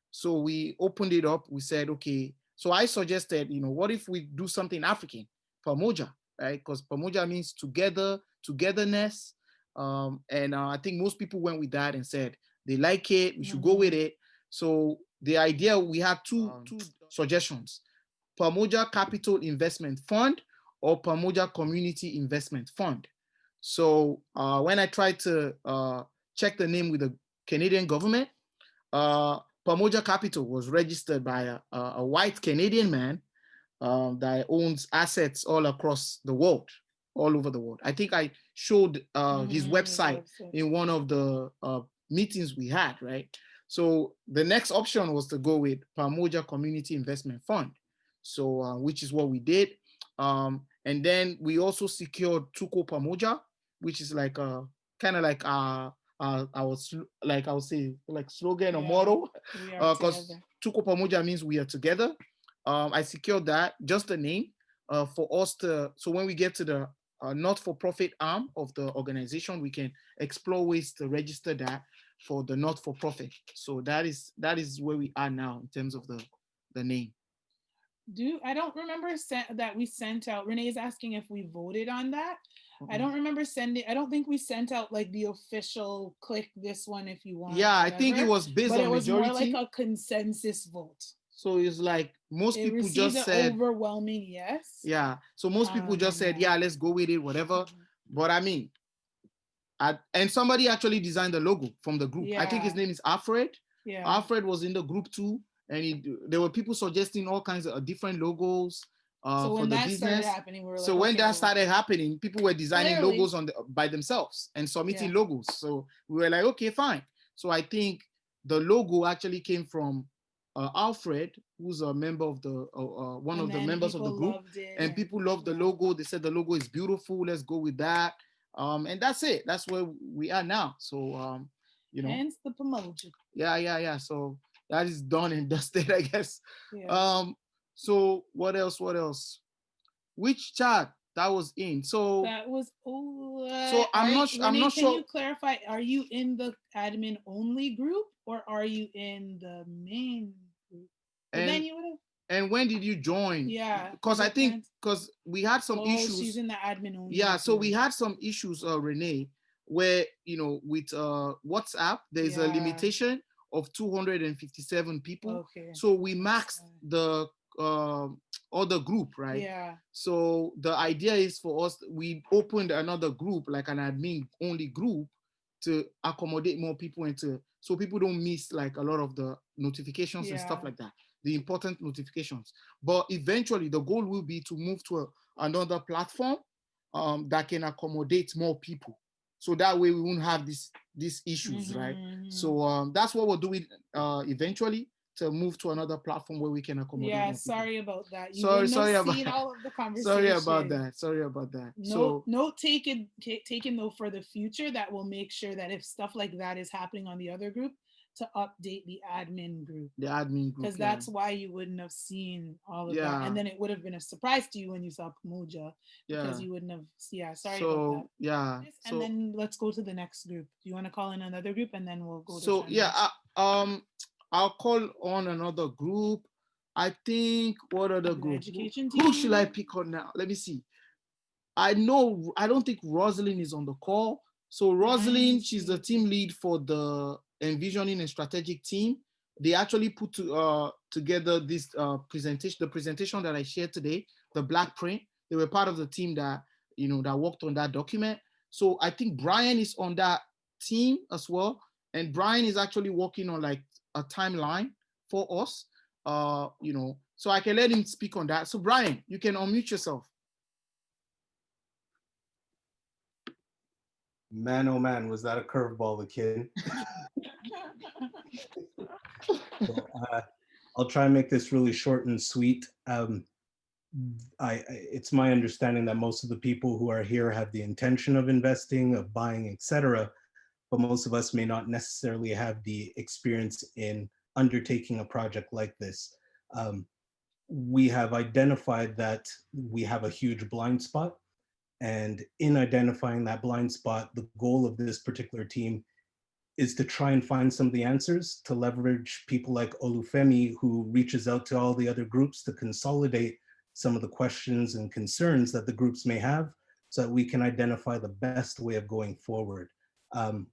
So we opened it up. We said, okay. So I suggested, what if we do something African, Pamoja, right? Because Pamoja means together, togetherness. And I think most people went with that and said they like it. We should go with it. So the idea, we had two suggestions: Pamoja Capital Investment Fund or Pamoja Community Investment Fund. So when I tried to check the name with the Canadian government, Pamoja Capital was registered by a white Canadian man that owns assets all across the world, all over the world. I think I showed his website in one of the meetings we had, right? So the next option was to go with Pamoja Community Investment Fund. So which is what we did. And then we also secured Tuko Pamoja, which is like kind of like our like I would say like slogan or motto, because Tuko Pamoja means we are together. I secured that, just the name, for us to, so when we get to the not-for-profit arm of the organization, we can explore ways to register that for the not-for-profit. So that is where we are now in terms of the name. I don't remember that we sent out. Renee is asking if we voted on that. I don't remember sending. I don't think we sent out like the official click this one if you want. Yeah, I think it was based on majority. But it was more like a consensus vote. So it's like most people just said overwhelming yes. Yeah. So most people just said, yeah, let's go with it, whatever. But I mean, and somebody actually designed the logo from the group. I think his name is Alfred. Yeah. Alfred was in the group too. And there were people suggesting all kinds of different logos for the business. So when that started happening, people were designing logos by themselves and submitting logos. So we were like, okay, fine. So I think the logo actually came from Alfred, who's a member of the one of the members of the group, and people loved the logo. They said the logo is beautiful. Let's go with that. And that's it. That's where we are now. So hence the Pamoja. Yeah. So that is done and dusted, I guess. Yeah. So what else? Which chat that was in? So that was. So I'm not sure. Can you clarify? Are you in the admin only group or are you in the main group? And when did you join? Yeah. Because I think we had some issues. She's in the admin only. Yeah. So we had some issues, Renee, where with WhatsApp there's a limitation of 257 people. Okay. So we maxed the other group, right? Yeah. So the idea is for us, we opened another group, like an admin only group, to accommodate more people and so people don't miss like a lot of the notifications and stuff like that, the important notifications. But eventually the goal will be to move to another platform that can accommodate more people. So that way we won't have these issues, right? So that's what we're doing eventually, to move to another platform where we can accommodate more people. Sorry about that. Sorry about seen all of the conversation. Sorry about that. Note taken though for the future, that will make sure that if stuff like that is happening on the other group, to update the admin group. Because that's why you wouldn't have seen all of that. And then it would have been a surprise to you when you saw Pamoja. Because you wouldn't have, sorry about that. Yeah. And then let's go to the next group. Do you want to call in another group and then we'll go to I'll call on another group. I think, what other group? Who should I pick on now? Let me see. I don't think Rosalind is on the call. So Rosalind, she's the team lead for the envisioning and strategic team. They actually put together this presentation, the presentation that I shared today, the Blackprint. They were part of the team that worked on that document. So I think Brian is on that team as well. And Brian is actually working on like a timeline for us, so I can let him speak on that. So Brian, you can unmute yourself. Man, oh man, was that a curveball, the kid? So, I'll try and make this really short and sweet. it's my understanding that most of the people who are here have the intention of investing, of buying, etc. But most of us may not necessarily have the experience in undertaking a project like this. We have identified that we have a huge blind spot. And in identifying that blind spot, the goal of this particular team is to try and find some of the answers, to leverage people like Olufemi, who reaches out to all the other groups to consolidate some of the questions and concerns that the groups may have, so that we can identify the best way of going forward.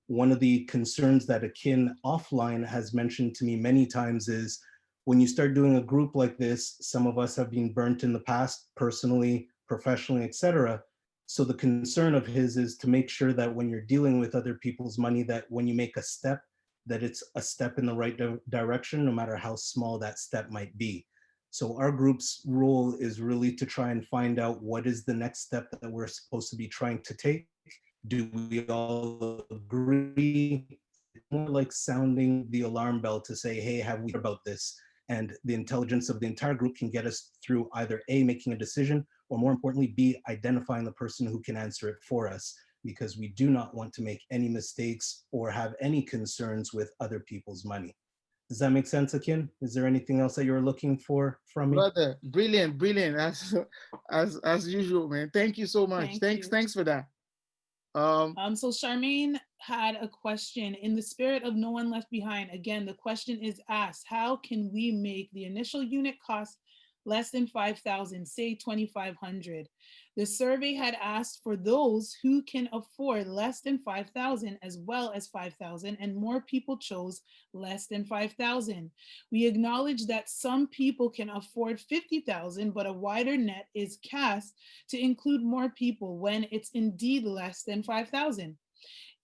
One of the concerns that Akin offline has mentioned to me many times is, when you start doing a group like this, some of us have been burnt in the past, personally, professionally, etc. So the concern of his is to make sure that when you're dealing with other people's money, that when you make a step, that it's a step in the right direction, no matter how small that step might be. So our group's role is really to try and find out what is the next step that we're supposed to be trying to take. Do we all agree? More like sounding the alarm bell to say, hey, have we heard about this? And the intelligence of the entire group can get us through either A, making a decision, or more importantly, B, identifying the person who can answer it for us, because we do not want to make any mistakes or have any concerns with other people's money. Does that make sense, Akin? Is there anything else that you're looking for from me? Brother, brilliant, brilliant, as usual, man. Thank you so much. Thanks for that. So Charmaine had a question. In the spirit of no one left behind, again, the question is asked, how can we make the initial unit cost less than 5,000, say 2,500? The survey had asked for those who can afford less than 5,000 as well as 5,000, and more people chose less than 5,000. We acknowledge that some people can afford 50,000, but a wider net is cast to include more people when it's indeed less than 5,000.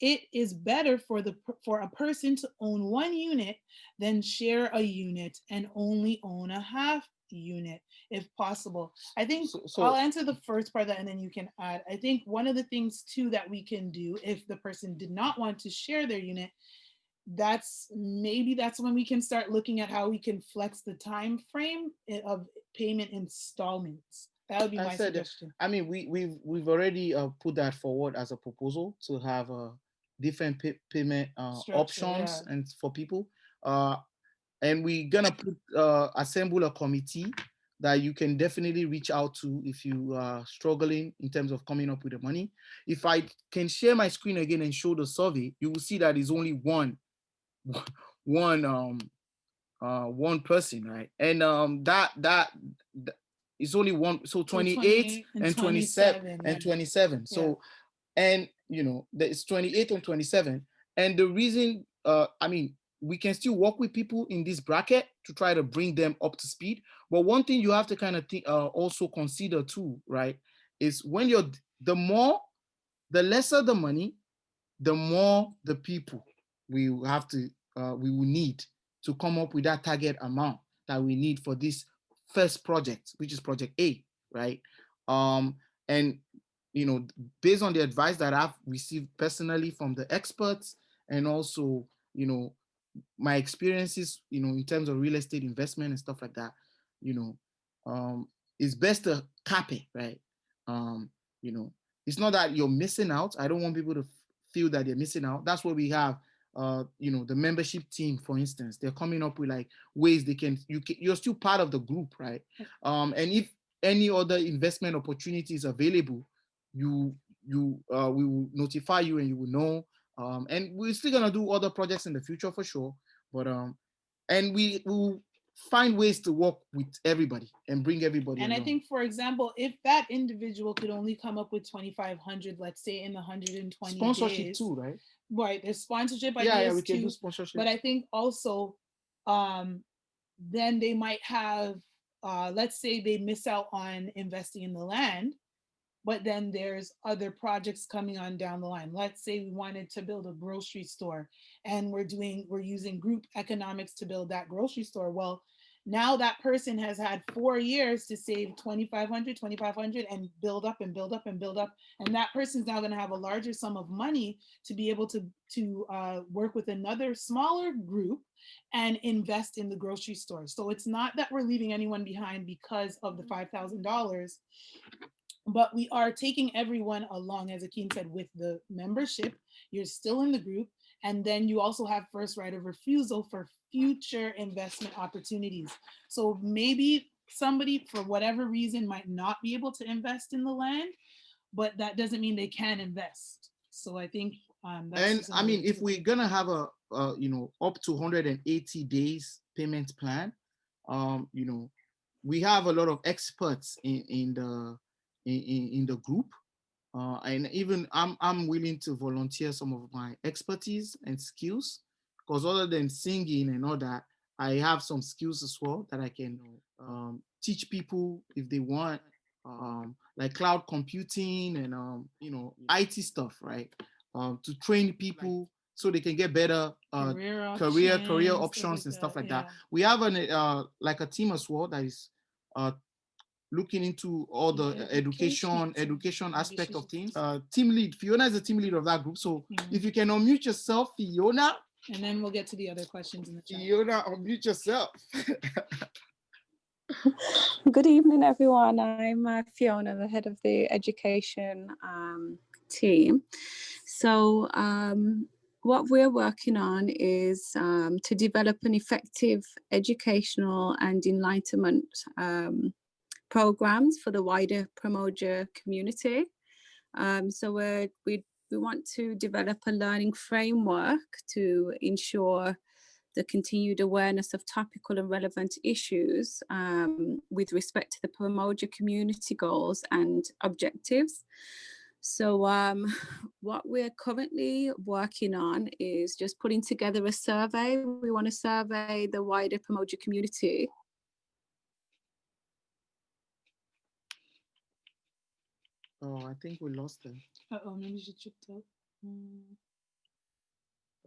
It is better for a person to own one unit than share a unit and only own a half unit if possible. I think I'll answer the first part of that and then you can add. I think one of the things too that we can do if the person did not want to share their unit, that's when we can start looking at how we can flex the time frame of payment installments. That would be my suggestion. I mean, we've already put that forward as a proposal to have different payment options and for people. And we're gonna assemble a committee that you can definitely reach out to if you are struggling in terms of coming up with the money. If I can share my screen again and show the survey, you will see that it's only one person, right? And that it's only one, so 28 and 27 and 27. Yeah. So, and it's 28 and 27. And the reason, I mean, we can still work with people in this bracket to try to bring them up to speed. But one thing you have to kind of also consider too, right, is when the lesser the money, the more the people we will need to come up with that target amount that we need for this first project, which is project A, right? And based on the advice that I've received personally from the experts, and also my experiences in terms of real estate investment and stuff like that, it's best to cap it, right? It's not that you're missing out. I don't want people to feel that they're missing out. That's what we have. The membership team, for instance, they're coming up with like ways you're still part of the group, right? And if any other investment opportunity is available, we will notify you and you will know. And we're still gonna do other projects in the future for sure. But and we will find ways to work with everybody and bring everybody and along. I think, for example, if that individual could only come up with 2,500, let's say in 120 sponsorship days, too, right? Right, there's sponsorship ideas yeah, we can too, do sponsorship. but I think also then they might have let's say they miss out on investing in the land, but then there's other projects coming on down the line. Let's say we wanted to build a grocery store and we're using group economics to build that grocery store. Well, Now that person has had 4 years to save 2,500 and build up and build up and build up. And that person's now going to have a larger sum of money to be able to work with another smaller group and invest in the grocery store. So it's not that we're leaving anyone behind because of the $5,000, but we are taking everyone along, as Akeem said, with the membership. You're still in the group. And then you also have first right of refusal for future investment opportunities. So maybe somebody, for whatever reason, might not be able to invest in the land, but that doesn't mean they can invest. So I think that's. And I mean, if we're gonna have a up to 180 days payment plan, we have a lot of experts in the group. And even I'm willing to volunteer some of my expertise and skills, because other than singing and all that, I have some skills as well that I can teach people if they want, like cloud computing and IT stuff, right? To train people so they can get better career options and stuff like that. We have like a team as well that is looking into all the education aspect of things. Team lead, Fiona is the team leader of that group. So if you can unmute yourself, Fiona. And then we'll get to the other questions in the chat. Fiona, unmute yourself. Good evening, everyone. I'm Fiona, the head of the education team. So what we're working on is to develop an effective educational and enlightenment programs for the wider Pamoja community. So we want to develop a learning framework to ensure the continued awareness of topical and relevant issues with respect to the Pamoja community goals and objectives. So what we're currently working on is just putting together a survey. We want to survey the wider Pamoja community. Oh, I think we lost her. Uh-oh, maybe she tripped up.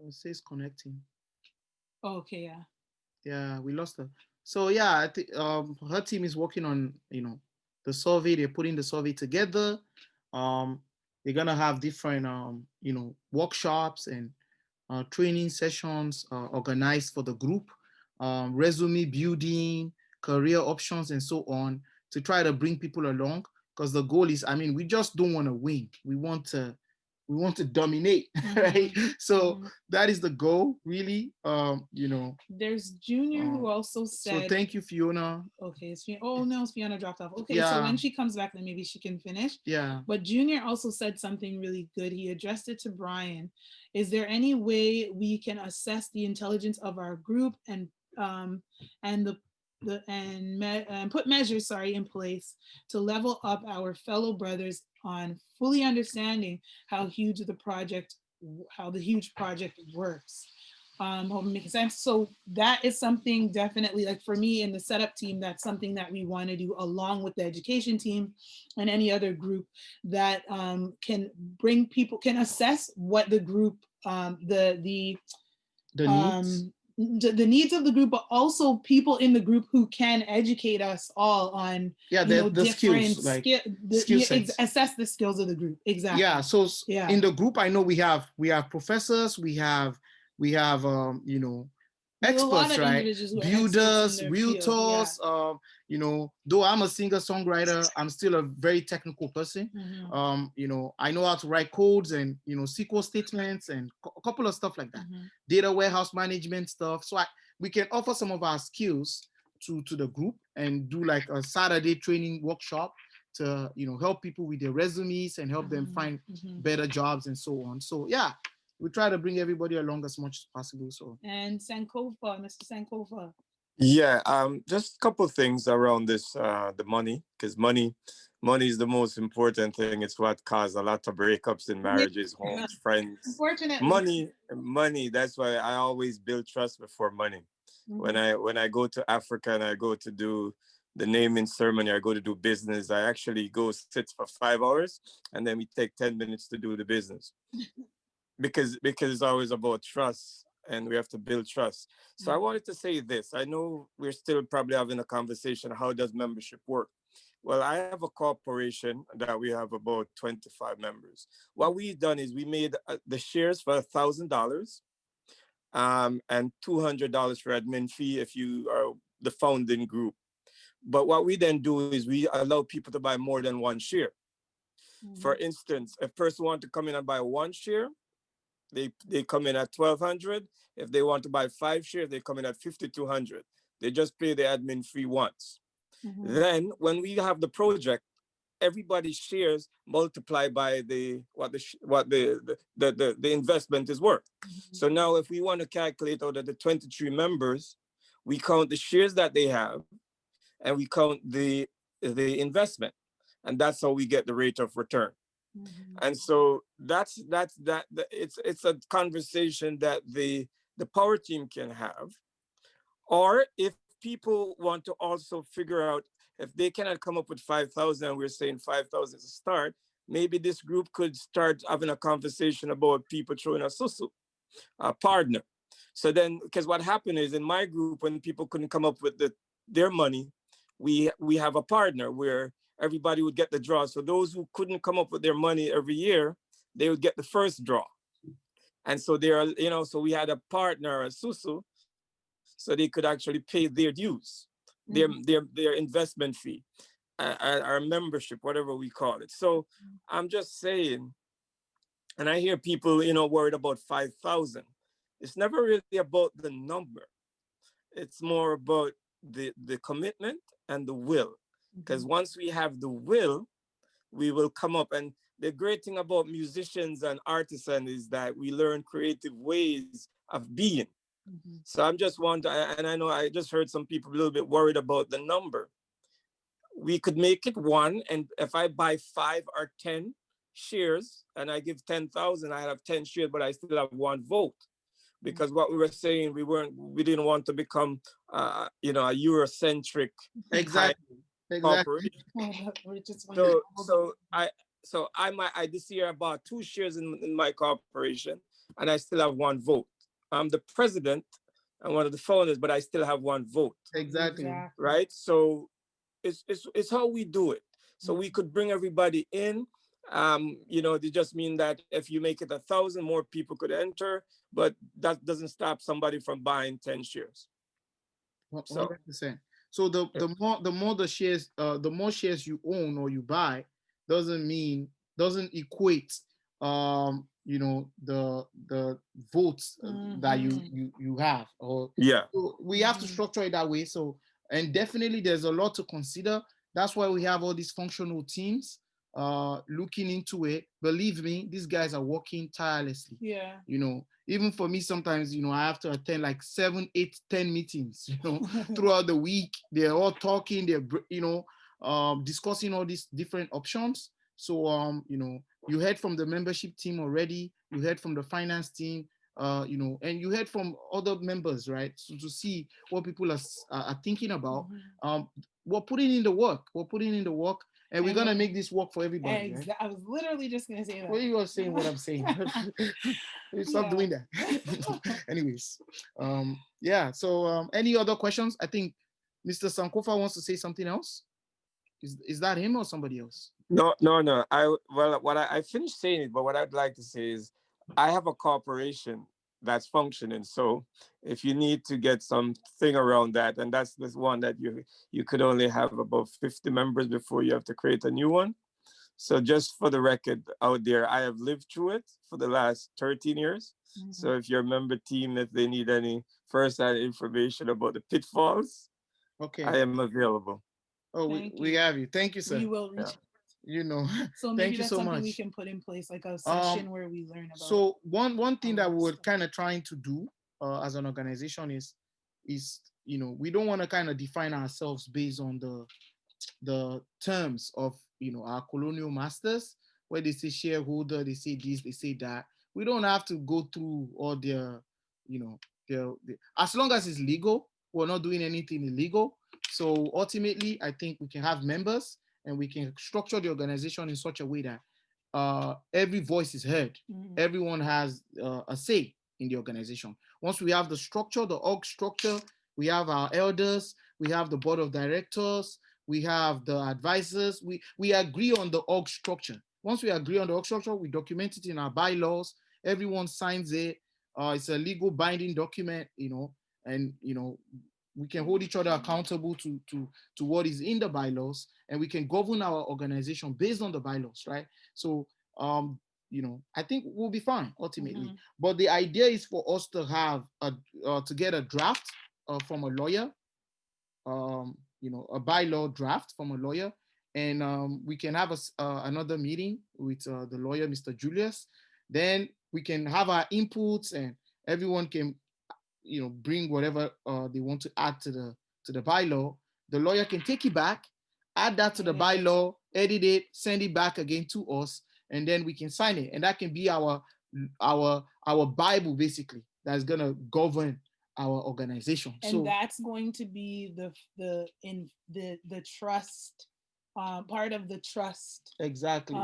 It says connecting. Oh, okay, yeah. Yeah, we lost her. So yeah, I think her team is working on the survey. They're putting the survey together. They're gonna have different workshops and training sessions organized for the group, resume building, career options, and so on, to try to bring people along. Because the goal is, I mean, we just don't want to win. We want to dominate, right? So that is the goal, really. There's Junior who also said. So thank you, Fiona. Okay, oh no, Fiona dropped off. Okay, yeah. So when she comes back, then maybe she can finish. Yeah. But Junior also said something really good. He addressed it to Brian. Is there any way we can assess the intelligence of our group and put measures, in place to level up our fellow brothers on fully understanding how the huge project works? Hope it makes sense. So that is something definitely, like for me in the setup team, that's something that we want to do along with the education team and any other group that can bring people, can assess what the group, the needs of the group, but also people in the group who can educate us all on the skills, skill sets. Assess the skills of the group. Exactly. Yeah. So in the group, I know we have professors, we have experts, right? Builders, realtors. Though I'm a singer-songwriter, I'm still a very technical person. I know how to write codes and SQL statements and a couple of stuff like that. Data warehouse management stuff. So we can offer some of our skills to the group and do like a Saturday training workshop to help people with their resumes and help them find better jobs and so on. So yeah, we try to bring everybody along as much as possible. So. And Sankofa, Mr. Sankofa. Yeah, just a couple of things around this, the money, because money is the most important thing. It's what caused a lot of breakups in marriages, homes, friends. Unfortunately. Money. That's why I always build trust before money. When I go to Africa and I go to do the naming ceremony, I go to do business, I actually go sit for 5 hours and then we take 10 minutes to do the business. Because it's always about trust. and we have to build trust. So I wanted to say this. I know we're still probably having a conversation. How does membership work? Well, I have a corporation that we have about 25 members. What we've done is we made the shares for $1,000 and $200 for admin fee if you are the founding group. But what we then do is we allow people to buy more than one share. For instance, if a person wants to come in and buy one share, they come in at 1,200. If they want to buy 5 shares, they come in at 5,200. They just pay the admin fee once. Then when we have the project, everybody's shares multiply by what the investment is worth. So now if we want to calculate out of the 23 members, we count the shares that they have and we count the investment. And that's how we get the rate of return. And so it's a conversation that the power team can have. Or if people want to also figure out if they cannot come up with 5,000, and we're saying 5,000 to start, maybe this group could start having a conversation about people throwing a susu, a partner. So then, because what happened is in my group, when people couldn't come up with their money, we have a partner where everybody would get the draw. So those who couldn't come up with their money every year, they would get the first draw. And so so we had a partner, a susu, so they could actually pay their dues, their investment fee, our membership, whatever we call it. So I'm just saying, and I hear people, worried about 5,000. It's never really about the number. It's more about the commitment and the will. Because once we have the will, we will come up. And the great thing about musicians and artisans is that we learn creative ways of being. So I'm just and I know I just heard some people a little bit worried about the number. We could make it 1, and if I buy 5 or 10 shares and I give 10,000, I have 10 shares, but I still have 1 vote. Because what we were saying, we didn't want to become, a Eurocentric corporation. So I this year I bought 2 shares in my corporation, and I still have 1 vote. I'm the president and one of the founders, but I still have 1 vote. Exactly. Right. So it's how we do it. So we could bring everybody in. They just mean that if you make it 1,000, more people could enter, but that doesn't stop somebody from buying 10 shares. 100%. So the more the shares, the more shares you own or you buy, doesn't equate the votes that you have. Or so we have to structure it that way. So, and definitely there's a lot to consider. That's why we have all these functional teams looking into it. Believe me, these guys are working tirelessly. Even for me, sometimes I have to attend like 7, 8, 10 meetings throughout the week. They're all talking, they're discussing all these different options. So you heard from the membership team already, you heard from the finance team, and you heard from other members, right? So to see what people are thinking about. We're putting in the work. And we're gonna make this work for everybody. Right? I was literally just gonna say that. Well, you are saying what I'm saying. Stop doing that. Anyways, So any other questions? I think Mr. Sankofa wants to say something else. Is that him or somebody else? No. I finished saying it, but what I'd like to say is I have a corporation that's functioning. So if you need to get something around that, and that's this one that you could only have about 50 members before you have to create a new one. So just for the record out there, I have lived through it for the last 13 years. So if your member team, if they need any first-hand information about the pitfalls, I am available. Oh, we have you. Thank you, sir. We will reach out. Thank So maybe you that's so something much. we can put in place, like a session where we learn about. So one thing that we're kind of trying to do as an organization is we don't want to kind of define ourselves based on the terms of our colonial masters, where they say shareholder, they say this, they say that. We don't have to go through all their as long as it's legal, we're not doing anything illegal. So ultimately, I think we can have members and we can structure the organization in such a way that every voice is heard. Everyone has a say. in the organization. Once we have the structure, the org structure, we have our elders, we have the board of directors, we have the advisors, we agree on the org structure. Once we agree on the org structure, we document it in our bylaws, everyone signs it. It's a legal binding document, and we can hold each other accountable to what is in the bylaws, and we can govern our organization based on the bylaws, right? So I think we'll be fine ultimately. But the idea is for us to have to get a draft from a lawyer, a bylaw draft from a lawyer, and we can have another meeting with the lawyer, Mr. Julius. Then we can have our inputs, and everyone can, bring whatever they want to add to the bylaw. The lawyer can take it back, add that to the bylaw, edit it, send it back again to us, and then we can sign it. And that can be our Bible, basically, that's gonna govern our organization. And that's going to be the trust, part of the trust exactly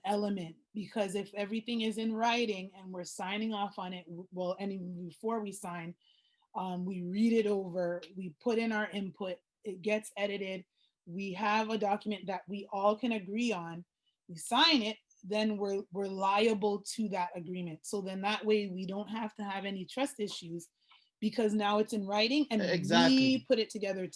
element, because if everything is in writing and we're signing off on it, well, and before we sign, we read it over, we put in our input, it gets edited, we have a document that we all can agree on, we sign it, then we're liable to that agreement. So then that way we don't have to have any trust issues, because now it's in writing and we put it together,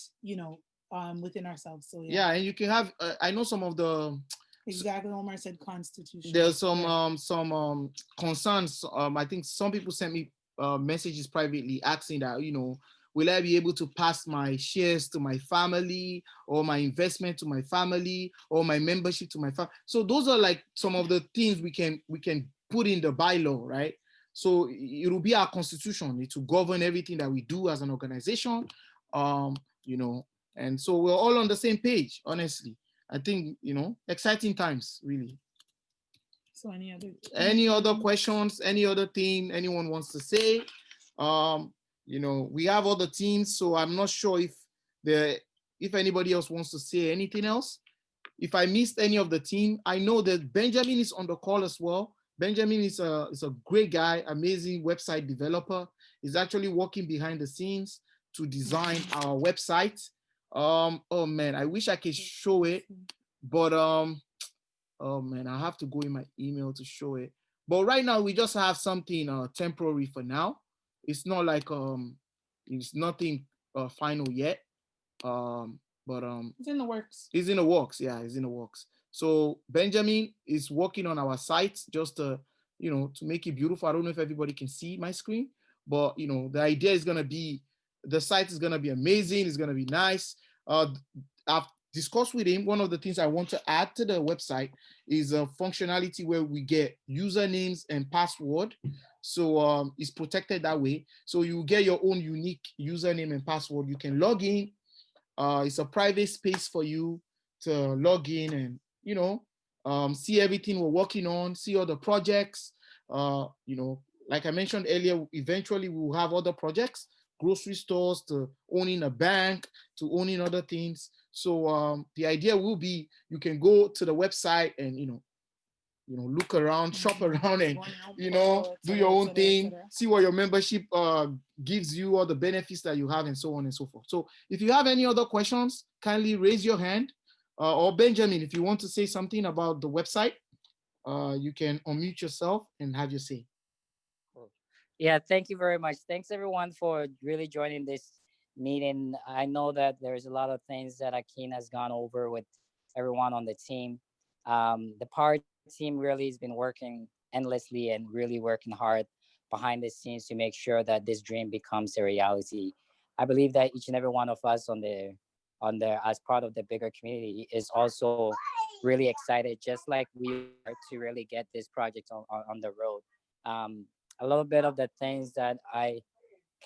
within ourselves. So yeah, and you can have I know some of the exactly, Omar said constitution. There's some concerns. I think some people sent me messages privately asking that, will I be able to pass my shares to my family, or my investment to my family, or my membership to my family? So those are like some of the things we can put in the bylaw, right? So it will be our constitution. It will govern everything that we do as an organization, and so we're all on the same page, honestly. I think, exciting times, really. So any other questions, any other thing anyone wants to say? We have other teams, so I'm not sure if anybody else wants to say anything else. If I missed any of the team, I know that Benjamin is on the call as well. Benjamin is a great guy, amazing website developer. He's actually working behind the scenes to design our website. Oh man, I wish I could show it, but oh man, I have to go in my email to show it. But right now we just have something temporary for now. It's not like it's nothing final yet. But it's in the works. It's in the works, yeah, it's in the works. So Benjamin is working on our site just to make it beautiful. I don't know if everybody can see my screen, but the idea is gonna be, the site is gonna be amazing. It's gonna be nice. I've discussed with him, one of the things I want to add to the website is a functionality where we get usernames and password. So it's protected that way. So you get your own unique username and password. You can log in. It's a private space for you to log in and see everything we're working on, see all the projects. Like I mentioned earlier, eventually we'll have other projects, grocery stores, to owning a bank, to owning other things. So the idea will be you can go to the website and look around, shop around, and do your own thing, see what your membership gives you, all the benefits that you have, and so on and so forth. So if you have any other questions, kindly raise your hand. Or Benjamin, if you want to say something about the website, you can unmute yourself and have your say. Yeah, thank you very much. Thanks everyone for really joining this meeting. I know that there's a lot of things that Akin has gone over with everyone on the team. The power team really has been working endlessly and really working hard behind the scenes to make sure that this dream becomes a reality. I believe that each and every one of us on the as part of the bigger community is also really excited, just like we are, to really get this project on the road. A little bit of the things that I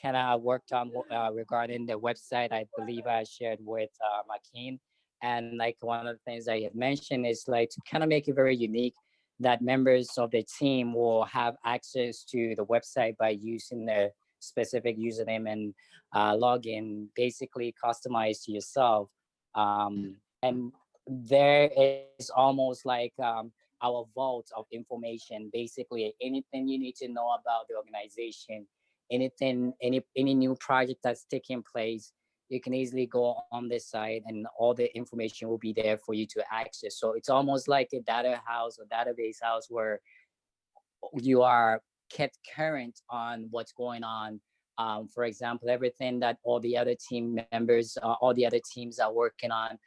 kind of worked on regarding the website, I believe I shared with Akin. And like one of the things I had mentioned is like to kind of make it very unique, that members of the team will have access to the website by using their specific username and login, basically customized to yourself. And there is almost like our vault of information. Basically, anything you need to know about the organization, anything, any new project that's taking place, you can easily go on this site and all the information will be there for you to access. So it's almost like a data house or database house where you are kept current on what's going on. For example, everything that all the other team members, all the other teams are working on,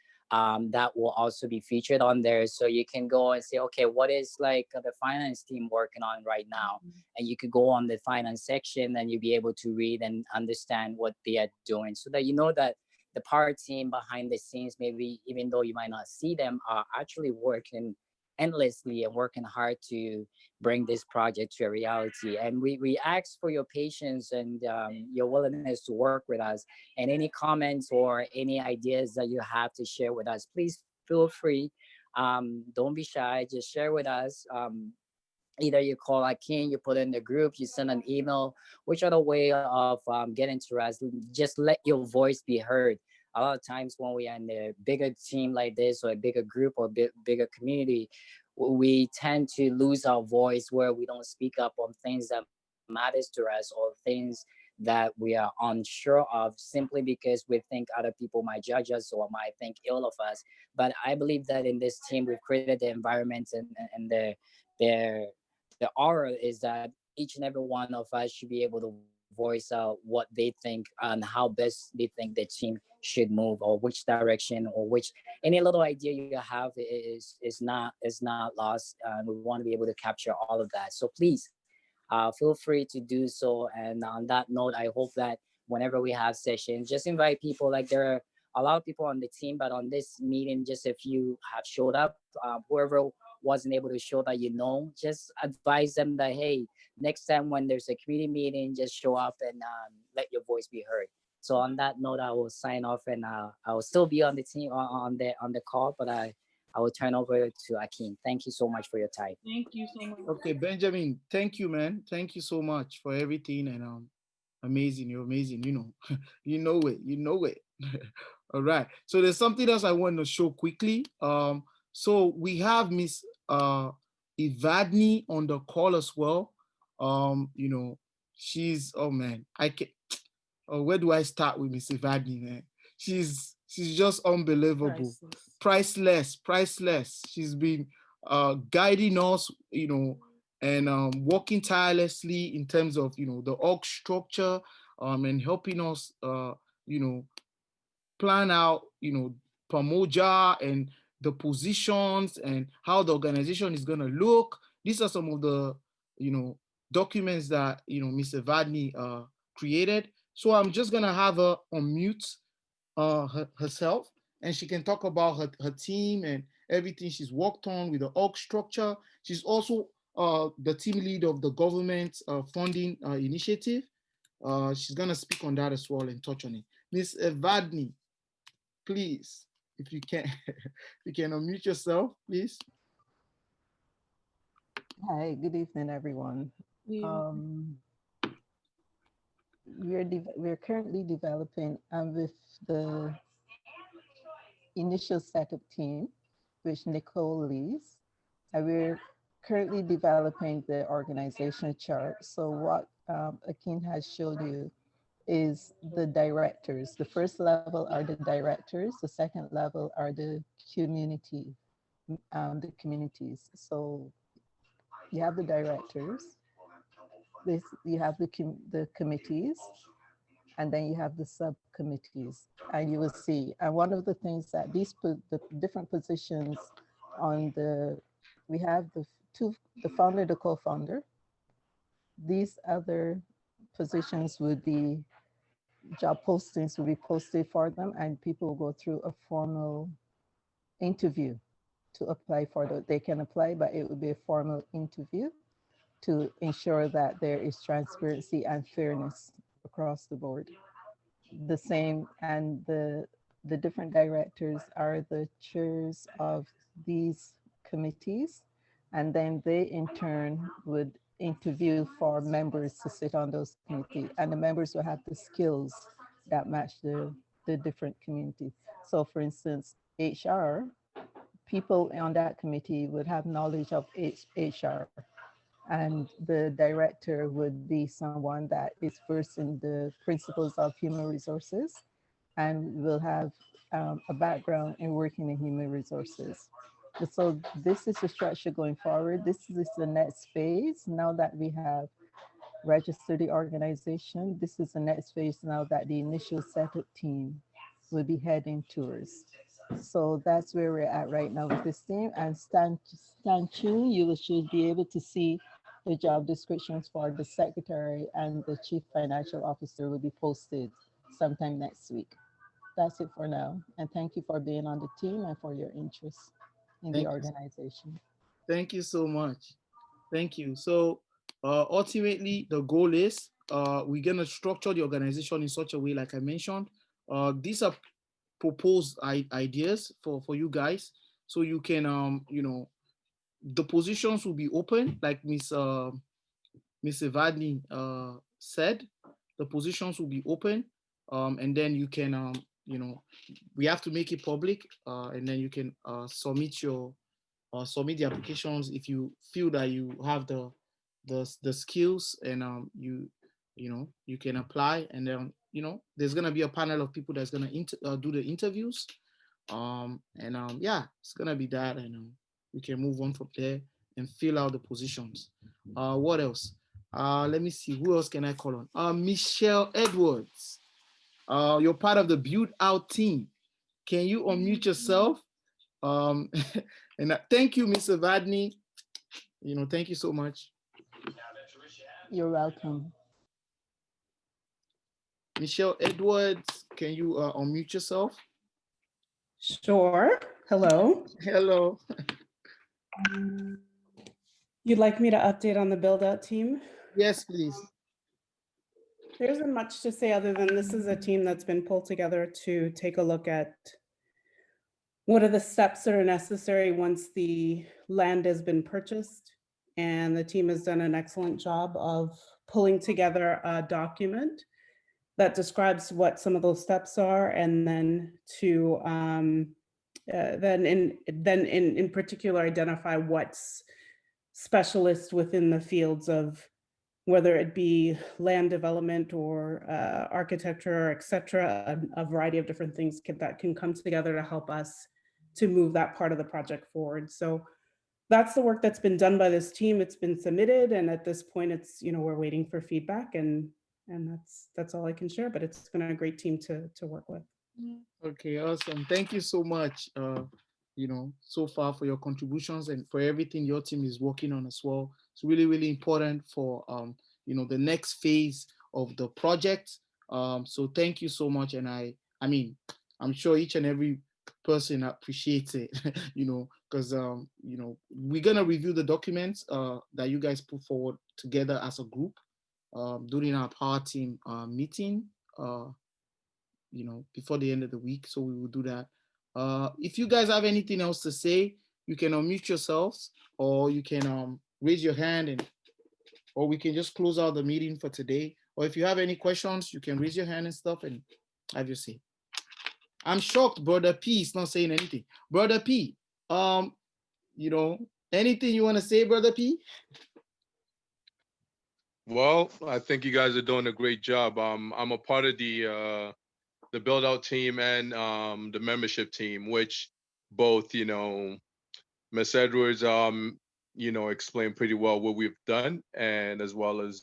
that will also be featured on there. So you can go and say, okay, what is like the finance team working on right now? And you could go on the finance section and you'll be able to read and understand what they are doing, so that you know that the power team behind the scenes, maybe even though you might not see them, are actually working endlessly and working hard to bring this project to a reality. And we ask for your patience and your willingness to work with us. And any comments or any ideas that you have to share with us, please feel free. Don't be shy. Just share with us. Either you call Akin, you put in the group, you send an email, which other way of getting to us. Just let your voice be heard. A lot of times when we are in a bigger team like this, or a bigger group, or bigger community, we tend to lose our voice, where we don't speak up on things that matters to us, or things that we are unsure of, simply because we think other people might judge us or might think ill of us. But I believe that in this team, we've created the environment and the the aura is that each and every one of us should be able to voice out what they think and how best they think the team should move, or which direction, or which any little idea you have is not lost. We want to be able to capture all of that. So please feel free to do so. And on that note, I hope that whenever we have sessions, just invite people. Like, there are a lot of people on the team, but on this meeting, just a few have showed up. Whoever wasn't able to show that, just advise them that, hey, next time when there's a community meeting, just show up and let your voice be heard. So on that note, I will sign off, and I will still be on the team on the call, but I will turn over to Akin. Thank you so much for your time. Thank you so much. Okay, Benjamin, thank you, man. Thank you so much for everything. And amazing, you're amazing. You know it, you know it. All right. So there's something else I want to show quickly. So we have Miss Evadni on the call as well. She's, oh man, I can where do I start with Miss Evadni, man? She's just unbelievable. Priceless. She's been guiding us, and working tirelessly in terms of the org structure, and helping us plan out Pamoja and the positions and how the organization is going to look. These are some of the documents that Ms. Evadni created. So I'm just going to have her unmute herself, and she can talk about her team and everything she's worked on with the org structure. She's also the team lead of the government funding initiative. She's going to speak on that as well and touch on it. Ms. Evadni, please, if you can, you can unmute yourself, please. Hi, good evening, everyone. We're currently developing with the initial setup team, which Nicole leads, and we're currently developing the organizational chart. So what Akin has showed you is the directors. The first level are the directors. The second level are the communities. So you have the directors, you have the committees, and then you have the subcommittees, and you will see. And one of the things that the different positions we have the founder, the co-founder. These other positions would be job postings will be posted for them, and people will go through a formal interview to apply for they can apply, but it will be a formal interview to ensure that there is transparency and fairness across the board. The same, and the different directors are the chairs of these committees, and then they in turn would interview for members to sit on those committees, and the members will have the skills that match the different communities. So for instance, HR, people on that committee would have knowledge of HR, and the director would be someone that is versed in the principles of human resources and will have a background in working in human resources. So this is the structure going forward. This is the next phase. Now that we have registered the organization, this is the next phase now that the initial setup team will be heading towards. So that's where we're at right now with this team. And stand tuned, should be able to see the job descriptions for the secretary and the chief financial officer will be posted sometime next week. That's it for now. And thank you for being on the team and for your interest in the Thank you. organization. Thank you so much. Thank you. So ultimately, the goal is we're gonna structure the organization in such a way, like I mentioned. These are proposed ideas for you guys, so you can the positions will be open, like Miss Evadne said. The positions will be open, and then you can we have to make it public, and then you can submit the applications if you feel that you have the skills, and you can apply, and then there's gonna be a panel of people that's gonna do the interviews, yeah, it's gonna be that, and we can move on from there and fill out the positions. What else? Let me see, who else can I call on? Michelle Edwards, you're part of the build out team. Can you unmute yourself? And thank you, Miss Evadne. Thank you so much. You're welcome. Michelle Edwards, can you unmute yourself? Sure. Hello. Hello. You'd like me to update on the build out team? Yes, please. There isn't much to say other than this is a team that's been pulled together to take a look at what are the steps that are necessary once the land has been purchased. And the team has done an excellent job of pulling together a document that describes what some of those steps are, and then to then in particular identify what's specialists within the fields of whether it be land development or architecture, et cetera, a variety of different things that can come together to help us to move that part of the project forward. So that's the work that's been done by this team. It's been submitted, and at this point, it's we're waiting for feedback, and that's all I can share. But it's been a great team to work with. Okay, awesome. Thank you so much. So far for your contributions and for everything your team is working on as well. It's really, really important for the next phase of the project. So thank you so much, and I'm sure each and every person appreciates it. Because we're gonna review the documents that you guys put forward together as a group during our power team meeting. Before the end of the week. So we will do that. If you guys have anything else to say, you can unmute yourselves, or you can raise your hand, or we can just close out the meeting for today. Or if you have any questions, you can raise your hand and stuff and have your say. I'm shocked Brother P is not saying anything. Brother P, anything you want to say, Brother P? Well, I think you guys are doing a great job. I'm a part of the build out team and the membership team, which both, Miss Edwards, explained pretty well what we've done, and as well as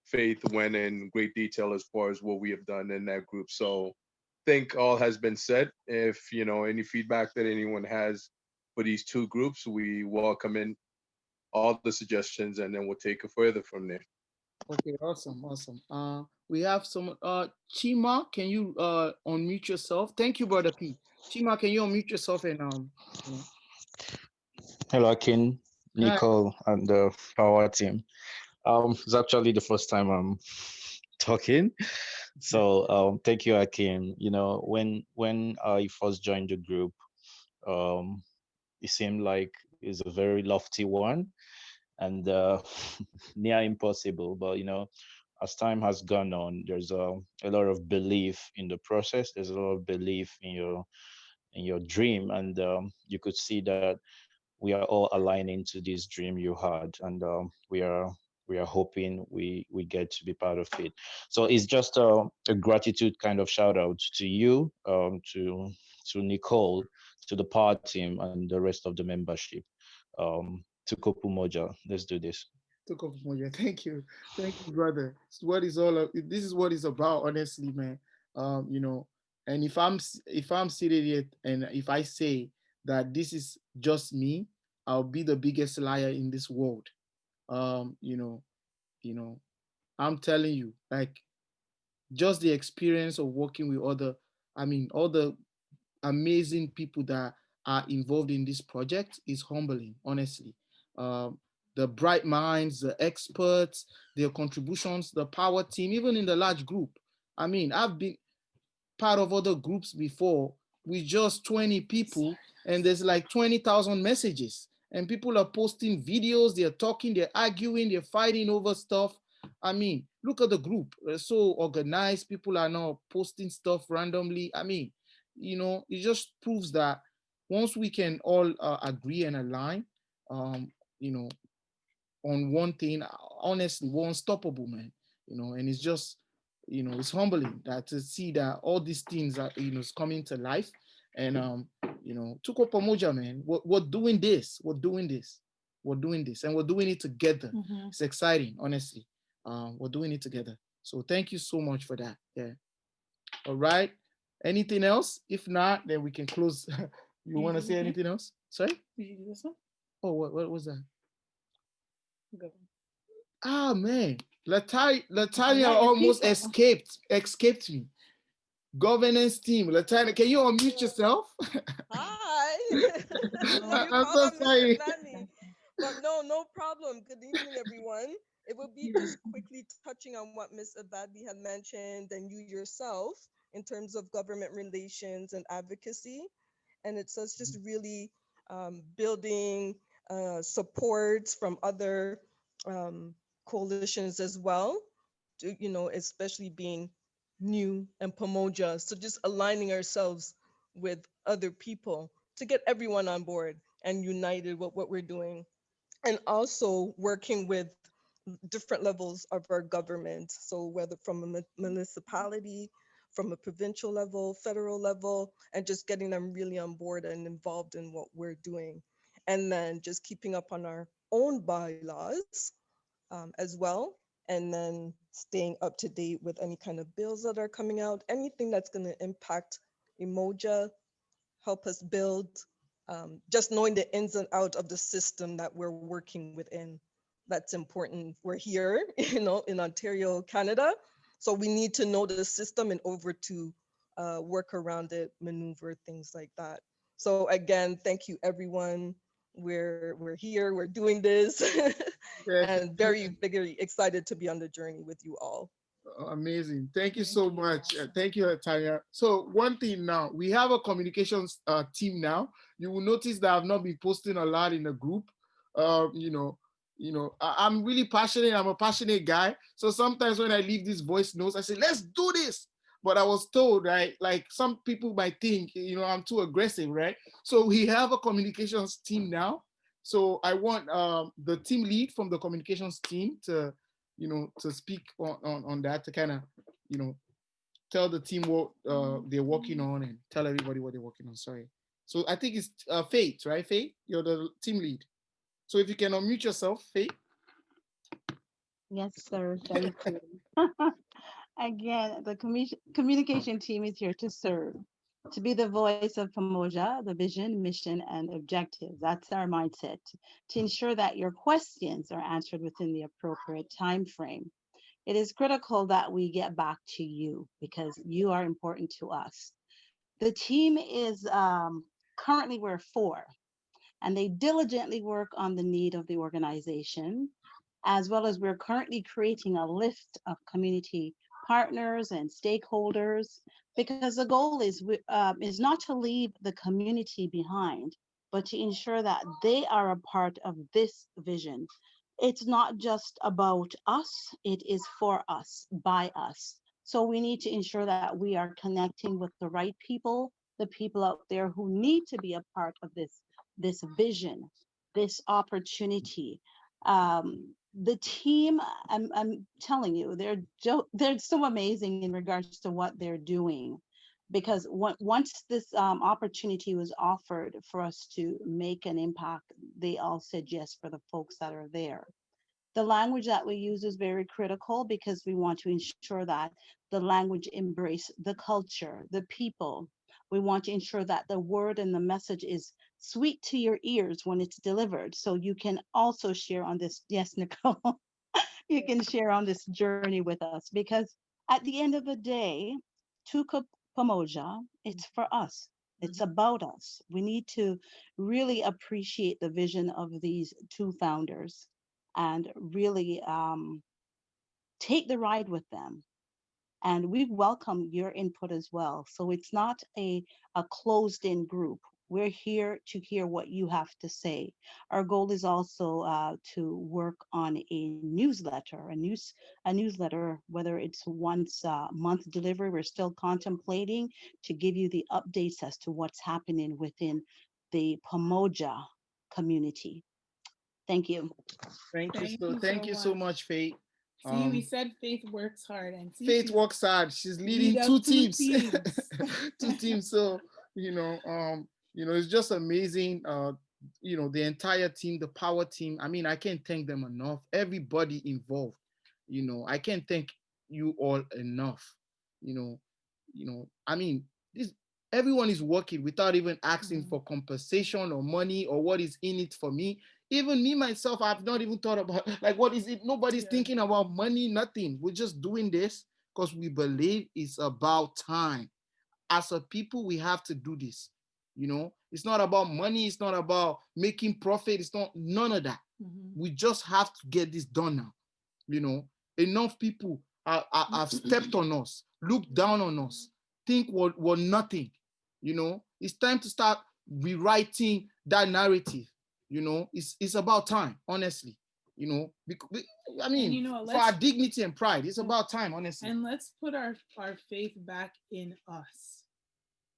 Faith went in great detail as far as what we have done in that group. So I think all has been said. If, any feedback that anyone has for these two groups, we welcome in all the suggestions, and then we'll take it further from there. Okay, awesome. We have some Chima, can you unmute yourself? Thank you, Brother P. Chima, can you unmute yourself and Hello, Akin, Nicole, and the power team. It's actually the first time I'm talking. So thank you, Akin. When I first joined the group, it seemed like it's a very lofty one and near impossible. But as time has gone on, there's a lot of belief in the process. There's a lot of belief in your dream, and you could see that we are all aligning to this dream you had, and we are hoping we get to be part of it. So it's just a gratitude kind of shout out to you, to Nicole, to the power team, and the rest of the membership. Tuko Pamoja, let's do this. Tuko Pamoja. Thank you, brother. This is what it's about, honestly, man. You know, and if I'm seated here and if I say that this is just me, I'll be the biggest liar in this world. You know, I'm telling you, like, just the experience of working with all the amazing people that are involved in this project is humbling, honestly. Um, the bright minds, the experts, their contributions, the power team, even in the large group. I've been part of other groups before with just 20 people, and there's like 20,000 messages, and people are posting videos, they're talking, they're arguing, they're fighting over stuff. Look at the group. They're so organized. People are not posting stuff randomly. It just proves that once we can all agree and align, um, you know, on one thing, honestly, we're unstoppable, man. And it's just, it's humbling that to see that all these things are, is coming to life. And Tuko Pamoja, man, we're doing this. We're doing this. We're doing this, and we're doing it together. Mhm. It's exciting, honestly. We're doing it together. So thank you so much for that. Yeah. All right. Anything else? If not, then we can close. You want to say anything else? Sorry? Did you do this one? Oh, what was that? Good. Ah, man. Latanya Not your almost people. escaped me. Governance team. Latanya, can you unmute yourself? Hi. No, you I'm called so on sorry. Mr. Nani. But no problem. Good evening, everyone. It would be just quickly touching on what Ms. Abadi had mentioned and you yourself in terms of government relations and advocacy. And it's us just really building support from other coalitions as well, especially being new and Pamoja. So just aligning ourselves with other people to get everyone on board and united with what we're doing. And also working with different levels of our government. So whether from a municipality, from a provincial level, federal level, and just getting them really on board and involved in what we're doing. And then just keeping up on our own bylaws as well. And then staying up to date with any kind of bills that are coming out, anything that's going to impact Emoja, help us build, just knowing the ins and out of the system that we're working within. That's important. We're here, in Ontario, Canada. So we need to know the system in order to work around it, maneuver, things like that. So again, thank you, everyone. We're here, we're doing this, and very excited to be on the journey with you all. Amazing. Thank you so much. Thank you, Tanya. So one thing now, we have a communications team now. You will notice that I've not been posting a lot in the group. I'm really passionate. I'm a passionate guy. So sometimes when I leave these voice notes, I say, let's do this. But I was told, right, like some people might think, I'm too aggressive, right? So we have a communications team now. So I want the team lead from the communications team to speak on that, to kind of, tell the team what they're working on and tell everybody what they're working on. Sorry. So I think it's Faith, right? Faith, you're the team lead. So if you can unmute yourself, Faith. Yes, sir. Thank you. Again, the communication team is here to serve, to be the voice of Pamoja, the vision, mission, and objectives. That's our mindset, to ensure that your questions are answered within the appropriate time frame. It is critical that we get back to you because you are important to us. The team is currently we're 4, and they diligently work on the need of the organization, as well as we're currently creating a list of community partners and stakeholders, because the goal is not to leave the community behind, but to ensure that they are a part of this vision. It's not just about us, it is for us, by us. So we need to ensure that we are connecting with the right people the people out there who need to be a part of this vision, this opportunity. The team, I'm telling you, they're so amazing in regards to what they're doing, because once this opportunity was offered for us to make an impact, they all said yes for the folks that are there. The language that we use is very critical because we want to ensure that the language embrace the culture, the people. We want to ensure that the word and the message is sweet to your ears when it's delivered. So you can also share on this. Yes, Nicole, you can share on this journey with us, because at the end of the day, Tuko Pamoja, it's for us. It's about us. We need to really appreciate the vision of these two founders and really take the ride with them. And we welcome your input as well. So it's not a closed in group. We're here to hear what you have to say. Our goal is also to work on a newsletter, a newsletter, whether it's once a month delivery. We're still contemplating to give you the updates as to what's happening within the Pamoja community. Thank you. Thank you so much, Faith. See, we said Faith works hard, and see, Faith works hard. She's leading two teams. Two teams. So it's just amazing. The entire team, the power team. I mean, I can't thank them enough. Everybody involved. I can't thank you all enough. I mean, everyone is working without even asking for compensation or money or what is in it for me. Even me myself, I've not even thought about like what is it. Nobody's thinking about money, nothing. We're just doing this because we believe it's about time. As a people, we have to do this. It's not about money, it's not about making profit, it's not none of that. We just have to get this done now. Enough people have stepped on us, looked down on us, think we're nothing. It's time to start rewriting that narrative. It's about time, honestly. I mean, for our dignity and pride, it's about time, honestly. And let's put our faith back in us.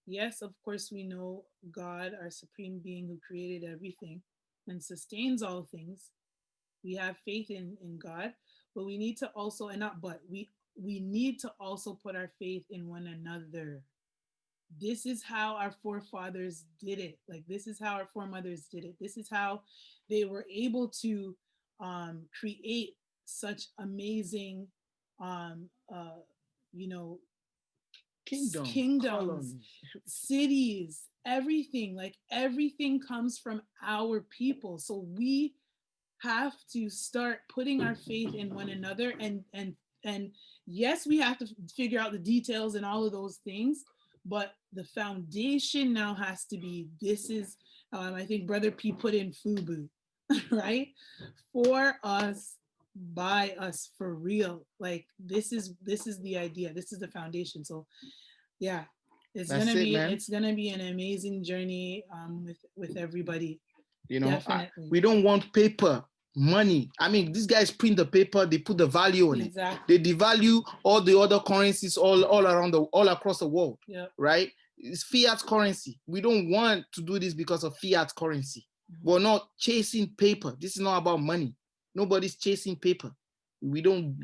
Yes, of course, we know God, our supreme being who created everything and sustains all things. We have faith in God, but we need to also, we need to also put our faith in one another. This is how our forefathers did it. Like, this is how our foremothers did it. This is how they were able to create such amazing, kingdoms, cities, everything. Like, everything comes from our people. So we have to start putting our faith in one another. And yes, we have to figure out the details and all of those things. But the foundation now has to be, this is, I think Brother P put in FUBU, right? For us, by us, for real. Like, this is the idea. This is the foundation. So yeah, it's gonna be an amazing journey with everybody. Definitely. We don't want paper money. I mean, these guys print the paper, they put the value on it. They devalue all the other currencies all across the world. Right? It's fiat currency. We don't want to do this because of fiat currency. We're not chasing paper. This is not about money. Nobody's chasing paper. We don't,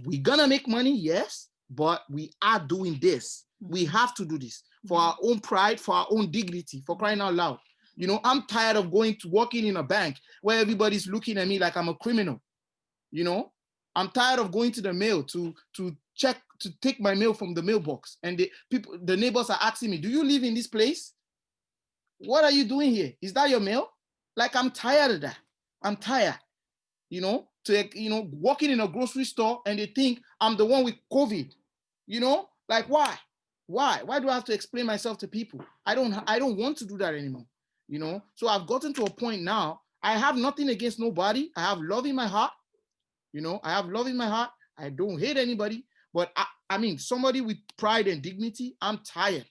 we're gonna make money, yes, but we are doing this. We have to do this for our own pride, for our own dignity, for crying out loud. I'm tired of working in a bank where everybody's looking at me like I'm a criminal. I'm tired of going to the mail to take my mail from the mailbox, and the neighbors are asking me, "Do you live in this place? What are you doing here? Is that your mail?" Like, I'm tired of that. I'm tired. Walking in a grocery store and they think I'm the one with COVID. Like, why? Why do I have to explain myself to people? I don't want to do that anymore. So I've gotten to a point now. I have nothing against nobody. I have love in my heart. I have love in my heart. I don't hate anybody. But I mean, somebody with pride and dignity, I'm tired.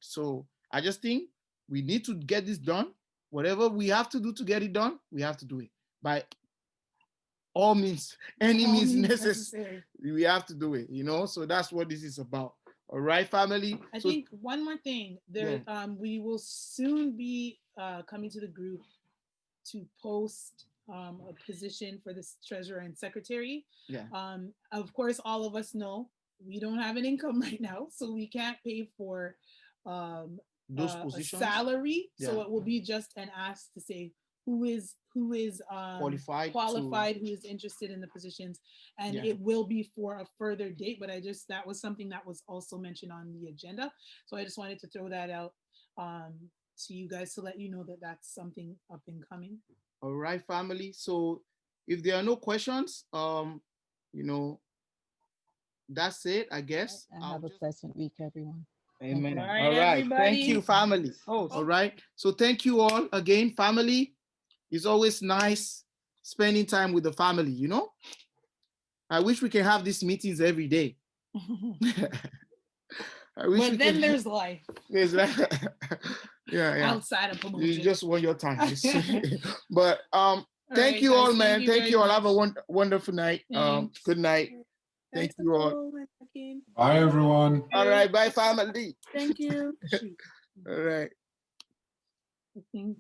So I just think we need to get this done. Whatever we have to do to get it done, we have to do it by all means, any means necessary. We have to do it. So that's what this is about. All right, family. I So, think one more thing. There, we will soon be coming to the group to post a position for this treasurer and secretary. Yeah. Of course, all of us know we don't have an income right now, so we can't pay for those a positions. salary. Yeah. So it will be just an ask to say who is qualified, who is interested in the positions, and Yeah. it will be for a further date. But that was something that was also mentioned on the agenda, so I just wanted to throw that out to you guys to let you know that that's something up and coming. All right, family. So if there are no questions, that's it, I guess. And have a pleasant week, everyone. Amen. All All right, right. everybody. Thank you, family. Oh, All right. So thank you all again, family. It's always nice spending time with the family, you know? I wish we can have these meetings every day. But then there's life. There's yeah. Outside of Pamoja. You just want your time. But thank right, you guys, all, man. Thank very you all. Have a much. wonderful night. Good night. Thank you all. Bye, everyone. All right. Bye, family. Thank you. All right. I think